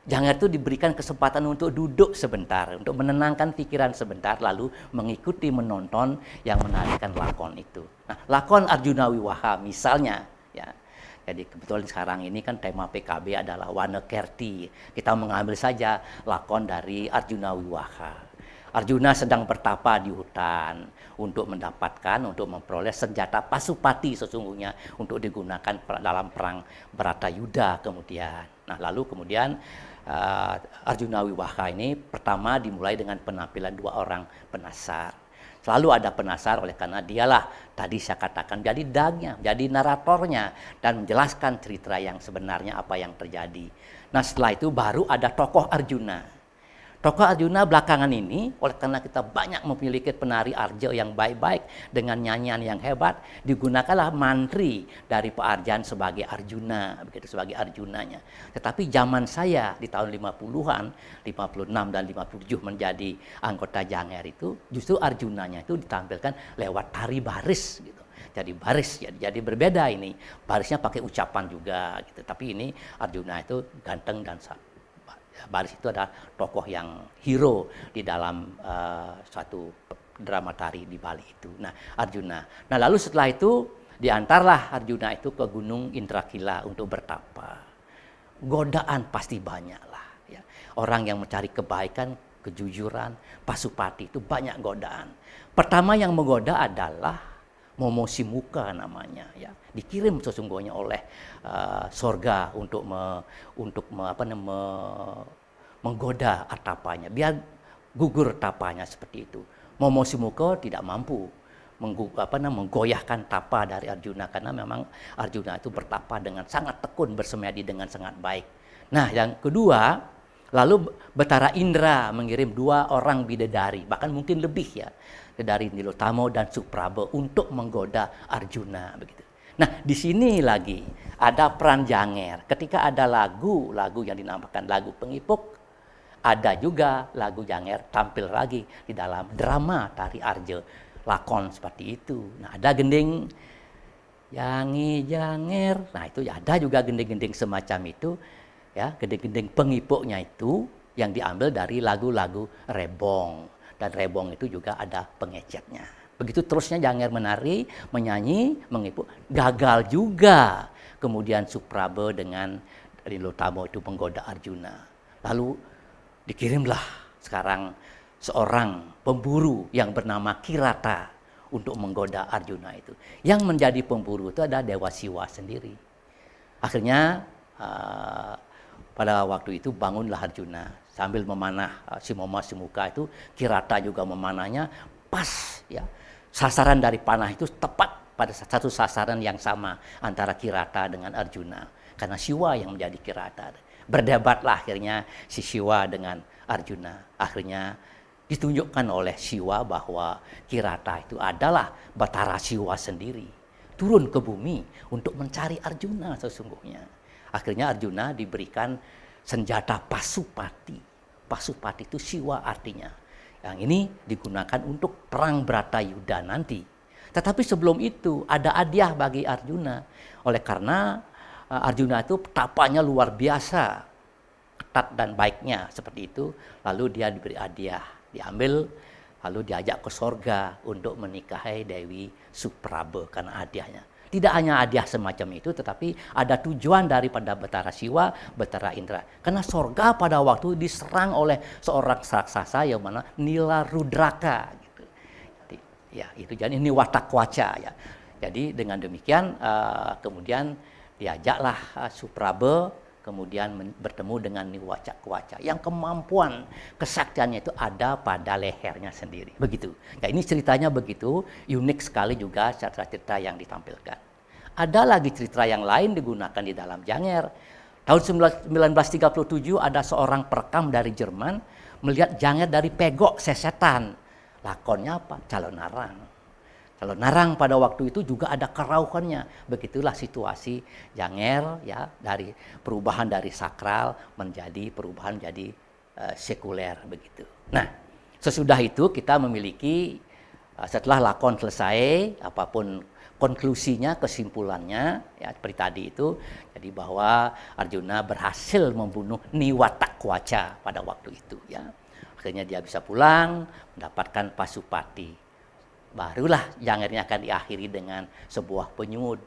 Janger itu diberikan kesempatan untuk duduk sebentar, untuk menenangkan pikiran sebentar, lalu mengikuti menonton yang menarikan lakon itu. Nah, lakon Arjuna Wiwaha misalnya, ya. Jadi kebetulan sekarang ini kan tema PKB adalah Wanekerti. Kita mengambil saja lakon dari Arjuna Wiwaha. Arjuna sedang bertapa di hutan untuk memperoleh senjata Pasupati sesungguhnya untuk digunakan dalam perang Bharatayuddha kemudian. Nah lalu kemudian Arjuna Wiwaha ini pertama dimulai dengan penampilan 2 orang penasar. Selalu ada penasar oleh karena dialah tadi saya katakan jadi dagnya, jadi naratornya dan menjelaskan cerita yang sebenarnya apa yang terjadi. Nah setelah itu baru ada tokoh Arjuna. Tokoh Arjuna belakangan ini, oleh karena kita banyak memiliki penari Arja yang baik-baik dengan nyanyian yang hebat, digunakanlah mantri dari Pak Arjan sebagai Arjuna, begitu sebagai Arjunanya. Tetapi zaman saya di tahun 50-an, 56 dan 57 menjadi anggota Janger itu, justru Arjunanya itu ditampilkan lewat tari baris gitu. Jadi baris, jadi berbeda ini. Barisnya pakai ucapan juga gitu. Tapi ini Arjuna itu ganteng dan baris itu adalah tokoh yang hero di dalam suatu drama tari di Bali itu. Nah, Arjuna. Nah, lalu setelah itu diantarlah Arjuna itu ke Gunung Indrakila untuk bertapa. Godaan pasti banyak lah. Ya. Orang yang mencari kebaikan, kejujuran, Pasupati itu banyak godaan. Pertama yang menggoda adalah Momo Simuka namanya, ya dikirim sesungguhnya oleh sorga untuk menggoda tapanya, biar gugur tapanya seperti itu. Momo Simuka tidak mampu menggoyahkan tapa dari Arjuna karena memang Arjuna itu bertapa dengan sangat tekun, bersemedi dengan sangat baik. Nah, yang kedua, lalu Betara Indra mengirim 2 orang bidadari, bahkan mungkin lebih ya, dari Nilotamo dan Supraba untuk menggoda Arjuna begitu. Nah, di sini lagi ada peran Janger. Ketika ada lagu yang dinamakan lagu Pengipuk, ada juga lagu Janger tampil lagi di dalam drama tari Arja, lakon seperti itu. Nah, ada gending Yangi Janger. Nah, itu ada juga gending-gending semacam itu. Ya, gending-gending pengipuknya itu yang diambil dari lagu-lagu rebong. Dan rebong itu juga ada pengecetnya. Begitu terusnya Janger menari, menyanyi, mengipuk. Gagal juga. Kemudian Supraba dengan Nilotamo itu menggoda Arjuna. Lalu dikirimlah sekarang seorang pemburu yang bernama Kirata untuk menggoda Arjuna itu. Yang menjadi pemburu itu ada Dewa Siwa sendiri. Akhirnya pada waktu itu bangunlah Arjuna sambil memanah si Momo Simuka itu. Kirata juga memanahnya pas ya. Sasaran dari panah itu tepat pada satu sasaran yang sama antara Kirata dengan Arjuna. Karena Siwa yang menjadi Kirata. Berdebatlah akhirnya si Siwa dengan Arjuna. Akhirnya ditunjukkan oleh Siwa bahwa Kirata itu adalah Batara Siwa sendiri. Turun ke bumi untuk mencari Arjuna sesungguhnya. Akhirnya Arjuna diberikan senjata Pasupati. Pasupati itu Siwa artinya. Yang ini digunakan untuk perang Bratayuda nanti. Tetapi sebelum itu ada hadiah bagi Arjuna. Oleh karena Arjuna itu tapanya luar biasa, ketat dan baiknya seperti itu. Lalu dia diberi hadiah, diambil, lalu diajak ke sorga untuk menikahi Dewi Supraba karena hadiahnya. Tidak hanya hadiah semacam itu, tetapi ada tujuan daripada Betara Siwa, Betara Indra. Karena sorga pada waktu diserang oleh seorang raksasa yang mana Nila Rudraka. Gitu. Jadi, ya itu jadi Niwatakwaca ya. Jadi dengan demikian kemudian diajaklah Supraba kemudian bertemu dengan Niwatakwaca yang kemampuan kesaktiannya itu ada pada lehernya sendiri. Begitu. Ya, ini ceritanya begitu unik sekali juga cerita-cerita yang ditampilkan. Ada lagi cerita yang lain digunakan di dalam Janger. Tahun 1937 ada seorang perekam dari Jerman melihat Janger dari Pegok Sesetan. Lakonnya apa? Calon Narang. Calon Narang pada waktu itu juga ada kerauhannya. Begitulah situasi Janger ya, dari perubahan dari sakral menjadi perubahan jadi sekuler begitu. Nah, sesudah itu kita memiliki setelah lakon selesai, apapun konklusinya, kesimpulannya ya seperti tadi itu, jadi bahwa Arjuna berhasil membunuh Niwatakwaca pada waktu itu ya. Akhirnya dia bisa pulang mendapatkan Pasupati. Barulah Jangernya akan diakhiri dengan sebuah penyud.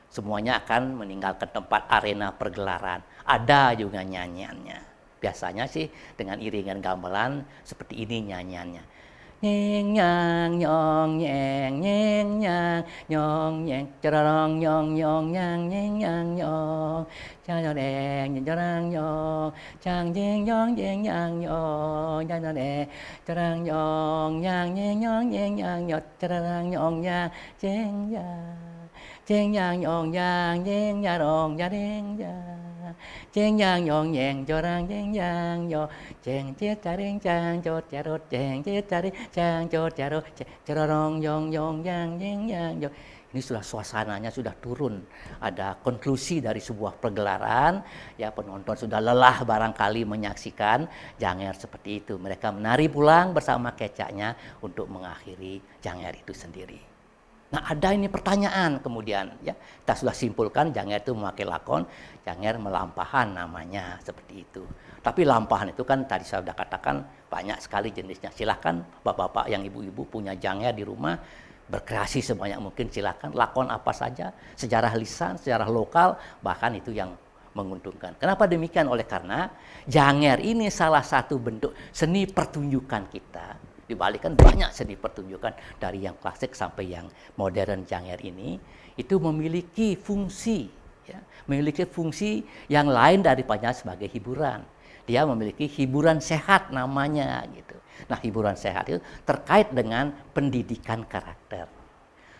Semuanya akan meninggalkan tempat arena pergelaran. Ada juga nyanyiannya. Biasanya sih dengan iringan gamelan seperti ini nyanyiannya. Nyeng nyang nyong nyeng nyeng nyang nyong nyeng cerong nyong nyong nyang nyeng nyang nyong chang đeng cerang nyong chang jeng nyong jeng nyang nyong chang đeng cerang nyong nyang nyeng nyong jeng nyang nyong cerang nyong nyang jeng nhang nhong nhang jeng nyarong nyareng cheng nhang nhong nheng jorang jeng nhang nyo cheng chết taring chang chốt charot cheng chết taring chang chốt charot cerorong yong yong yang jeng nyang nyo. Ini sudah suasananya sudah turun, ada konklusi dari sebuah pergelaran ya, penonton sudah lelah barangkali menyaksikan Janger seperti itu, mereka menari pulang bersama kecaknya untuk mengakhiri Janger itu sendiri. Nah, ada ini pertanyaan kemudian ya, kita sudah simpulkan Janger itu memakai lakon, Janger melampahan namanya seperti itu. Tapi lampahan itu kan tadi saya sudah katakan banyak sekali jenisnya. Silakan bapak-bapak yang ibu-ibu punya Janger di rumah, berkreasi sebanyak mungkin, silakan lakon apa saja, sejarah lisan, sejarah lokal, bahkan itu yang menguntungkan. Kenapa demikian? Oleh karena Janger ini salah satu bentuk seni pertunjukan kita. Dibalikan banyak seni pertunjukan dari yang klasik sampai yang modern Janger ini itu memiliki fungsi ya, memiliki fungsi yang lain daripada sebagai hiburan. Dia memiliki hiburan sehat namanya gitu. Nah, hiburan sehat itu terkait dengan pendidikan karakter.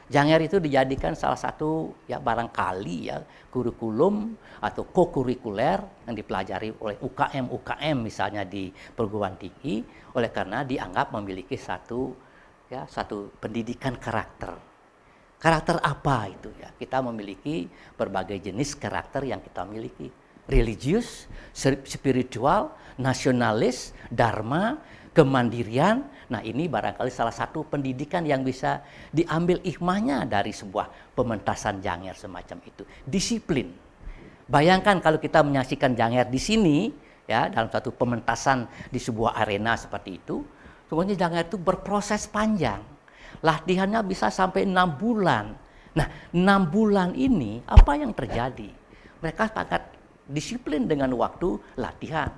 Janger itu dijadikan salah satu ya barangkali ya kurikulum atau kokurikuler yang dipelajari oleh UKM misalnya di perguruan tinggi, oleh karena dianggap memiliki satu pendidikan karakter. Karakter apa itu ya? Kita memiliki berbagai jenis karakter yang kita miliki. Religius, spiritual, nasionalis, dharma, kemandirian. Nah, ini barangkali salah satu pendidikan yang bisa diambil hikmahnya dari sebuah pementasan Janger semacam itu. Disiplin. Bayangkan kalau kita menyaksikan Janger di sini ya, dalam satu pementasan di sebuah arena seperti itu, semuanya Janger itu berproses panjang. Latihannya bisa sampai 6 bulan. Nah, 6 bulan ini apa yang terjadi? Mereka sangat disiplin dengan waktu latihan.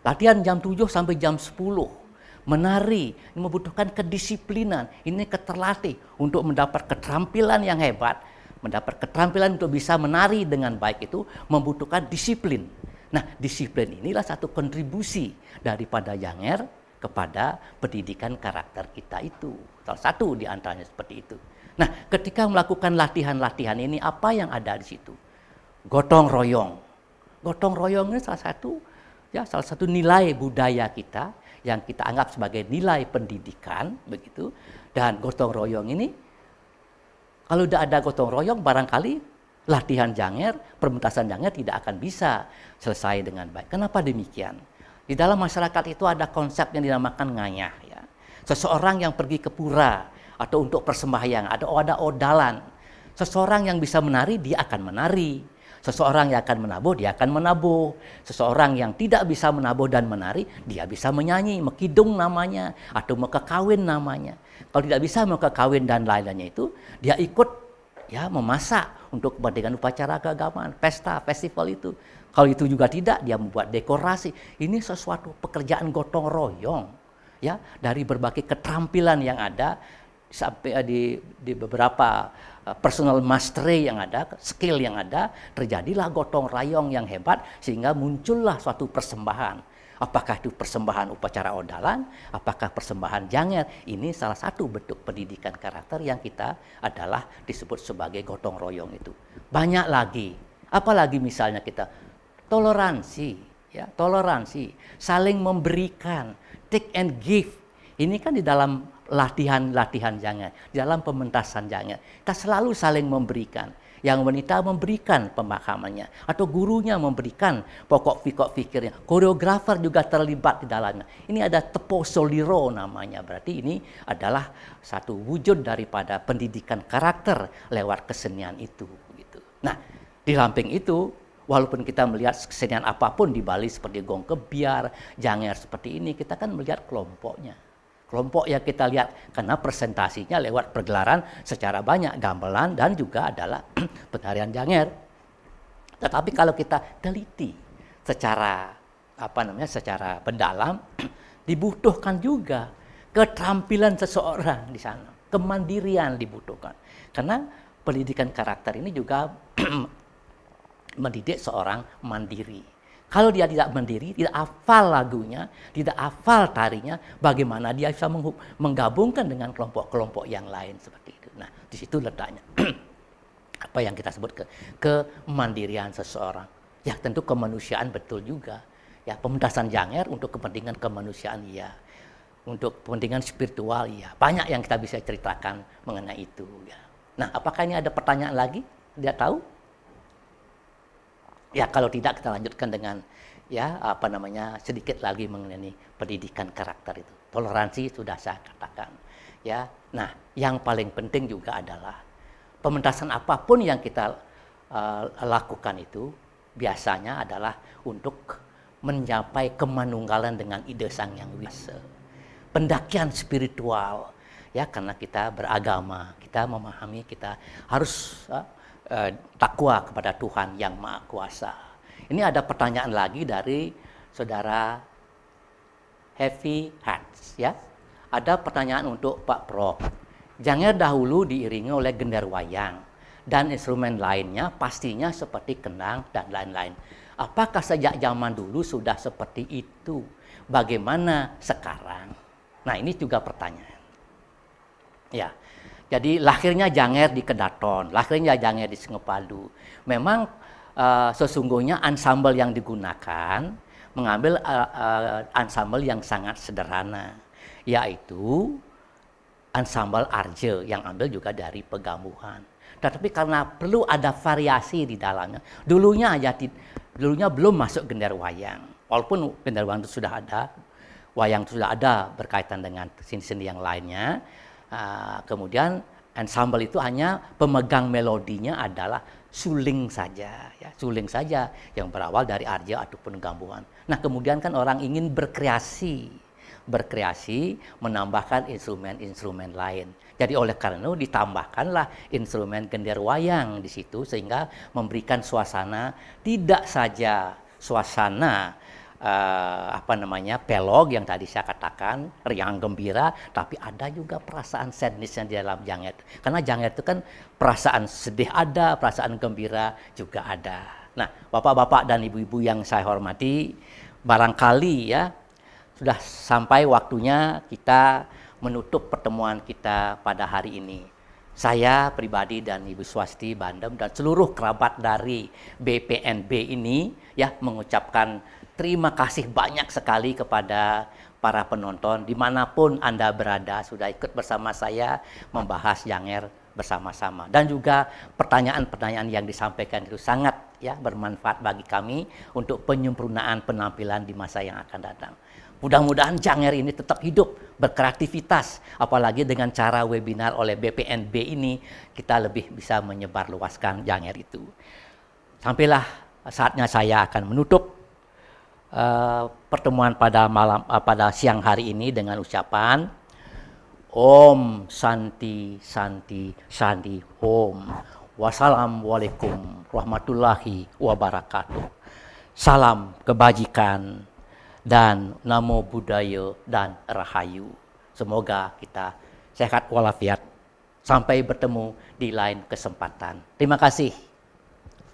Latihan jam 7 sampai jam 10. Menari, ini membutuhkan kedisiplinan. Ini keterlatih untuk mendapat keterampilan yang hebat. Mendapat keterampilan untuk bisa menari dengan baik itu membutuhkan disiplin. Nah, disiplin inilah satu kontribusi daripada Janger kepada pendidikan karakter kita itu. Salah satu di antaranya seperti itu. Nah, ketika melakukan latihan-latihan ini, apa yang ada di situ? Gotong royong. Gotong royong ini salah satu nilai budaya kita yang kita anggap sebagai nilai pendidikan begitu. Dan gotong royong ini kalau tidak ada gotong royong barangkali latihan Janger, pementasan Janger tidak akan bisa selesai dengan baik. Kenapa demikian? Di dalam masyarakat itu ada konsep yang dinamakan ngayah ya. seseorang yang pergi ke pura atau untuk persembahyang, ada odalan. Seseorang yang bisa menari, dia akan menari. Seseorang yang akan menabuh, dia akan menabuh. Seseorang yang tidak bisa menabuh dan menari, dia bisa menyanyi, mekidung namanya, atau mekekawin namanya. Kalau tidak bisa mekekawin dan lain-lainnya itu, dia ikut ya memasak untuk kepentingan upacara keagamaan, pesta, festival itu. Kalau itu juga tidak, dia membuat dekorasi. Ini sesuatu pekerjaan gotong royong, ya, dari berbagai keterampilan yang ada sampai di beberapa personal mastery yang ada, skill yang ada, terjadilah gotong royong yang hebat sehingga muncullah suatu persembahan. Apakah itu persembahan upacara odalan, apakah persembahan janger? Ini salah satu bentuk pendidikan karakter yang kita adalah disebut sebagai gotong royong itu. Banyak lagi, apalagi misalnya kita toleransi, ya, toleransi, saling memberikan, take and give. Ini kan di dalam latihan jangan, di dalam pementasan jangan. Kita selalu saling memberikan. Yang wanita memberikan pemahamannya, atau gurunya memberikan pokok fikirnya. Koreografer juga terlibat di dalamnya. Ini ada tepo soliro namanya. Berarti ini adalah satu wujud daripada pendidikan karakter lewat kesenian itu. Gitu. Nah, di samping itu, walaupun kita melihat kesenian apapun di Bali seperti gong kebiar, janger seperti ini, kita kan melihat kelompoknya. Kelompok yang kita lihat karena presentasinya lewat pergelaran secara banyak, gamelan dan juga adalah penarian janger. Tetapi kalau kita teliti secara secara mendalam, dibutuhkan juga keterampilan seseorang di sana, kemandirian dibutuhkan. Karena pendidikan karakter ini juga mendidik seorang mandiri. Kalau dia tidak mandiri, tidak hafal lagunya, tidak hafal tarinya, bagaimana dia bisa menggabungkan dengan kelompok-kelompok yang lain seperti itu. Nah, di situ letaknya. Apa yang kita sebut kemandirian seseorang. Ya, tentu kemanusiaan betul juga. Ya, pementasan janger untuk kepentingan kemanusiaan, ya. Untuk kepentingan spiritual, ya. Banyak yang kita bisa ceritakan mengenai itu, ya. Nah, apakah ini ada pertanyaan lagi? Tidak tahu? Ya, kalau tidak kita lanjutkan dengan sedikit lagi mengenai pendidikan karakter itu. Toleransi sudah saya katakan, ya. Nah, yang paling penting juga adalah pementasan apapun yang kita lakukan itu biasanya adalah untuk mencapai kemanunggalan dengan ide Sang Yang Wisa. Pendakian spiritual, ya, karena kita beragama, kita memahami kita harus takwa kepada Tuhan yang Maha Kuasa. Ini ada pertanyaan lagi dari saudara Heavy Hearts, ya. Ada pertanyaan untuk Pak Prof. Janger dahulu diiringi oleh gender wayang dan instrumen lainnya pastinya seperti kendang dan lain-lain. Apakah sejak zaman dulu sudah seperti itu? Bagaimana sekarang? Nah, ini juga pertanyaan. Ya. Jadi lahirnya janger di Kedaton, lahirnya janger di Singapadu. Memang sesungguhnya ansambel yang digunakan mengambil ansambel yang sangat sederhana, yaitu ansambel arje yang ambil juga dari Pegambuhan. Tetapi karena perlu ada variasi di dalamnya, dulunya belum masuk gender wayang. Walaupun gender wayang itu sudah ada, wayang itu sudah ada berkaitan dengan seni-seni yang lainnya. Kemudian ensemble itu hanya pemegang melodinya adalah suling saja, ya, suling saja yang berawal dari arja ataupun gambuhan. Nah, kemudian kan orang ingin berkreasi menambahkan instrumen-instrumen lain. Jadi oleh karena itu ditambahkanlah instrumen gender wayang di situ sehingga memberikan suasana, tidak saja suasana pelog yang tadi saya katakan, riang gembira, tapi ada juga perasaan sadness yang di dalam janger. Karena janger itu kan perasaan sedih ada, perasaan gembira juga ada. Nah, bapak-bapak dan ibu-ibu yang saya hormati, barangkali ya sudah sampai waktunya kita menutup pertemuan kita pada hari ini. Saya pribadi dan Ibu Swasti Bandem dan seluruh kerabat dari BPNB ini ya mengucapkan terima kasih banyak sekali kepada para penonton dimanapun Anda berada sudah ikut bersama saya membahas janger bersama-sama. Dan juga pertanyaan-pertanyaan yang disampaikan itu sangat ya bermanfaat bagi kami untuk penyempurnaan penampilan di masa yang akan datang. Mudah-mudahan Janger ini tetap hidup, berkreativitas. Apalagi dengan cara webinar oleh BPNB ini, kita lebih bisa menyebarluaskan Janger itu. Sampailah saatnya saya akan menutup pertemuan pada siang hari ini dengan ucapan Om Santi Santi Santi Om. Wassalamualaikum warahmatullahi wabarakatuh. Salam kebajikan dan namo buddhaya dan rahayu. Semoga kita sehat walafiat. Sampai bertemu di lain kesempatan. Terima kasih.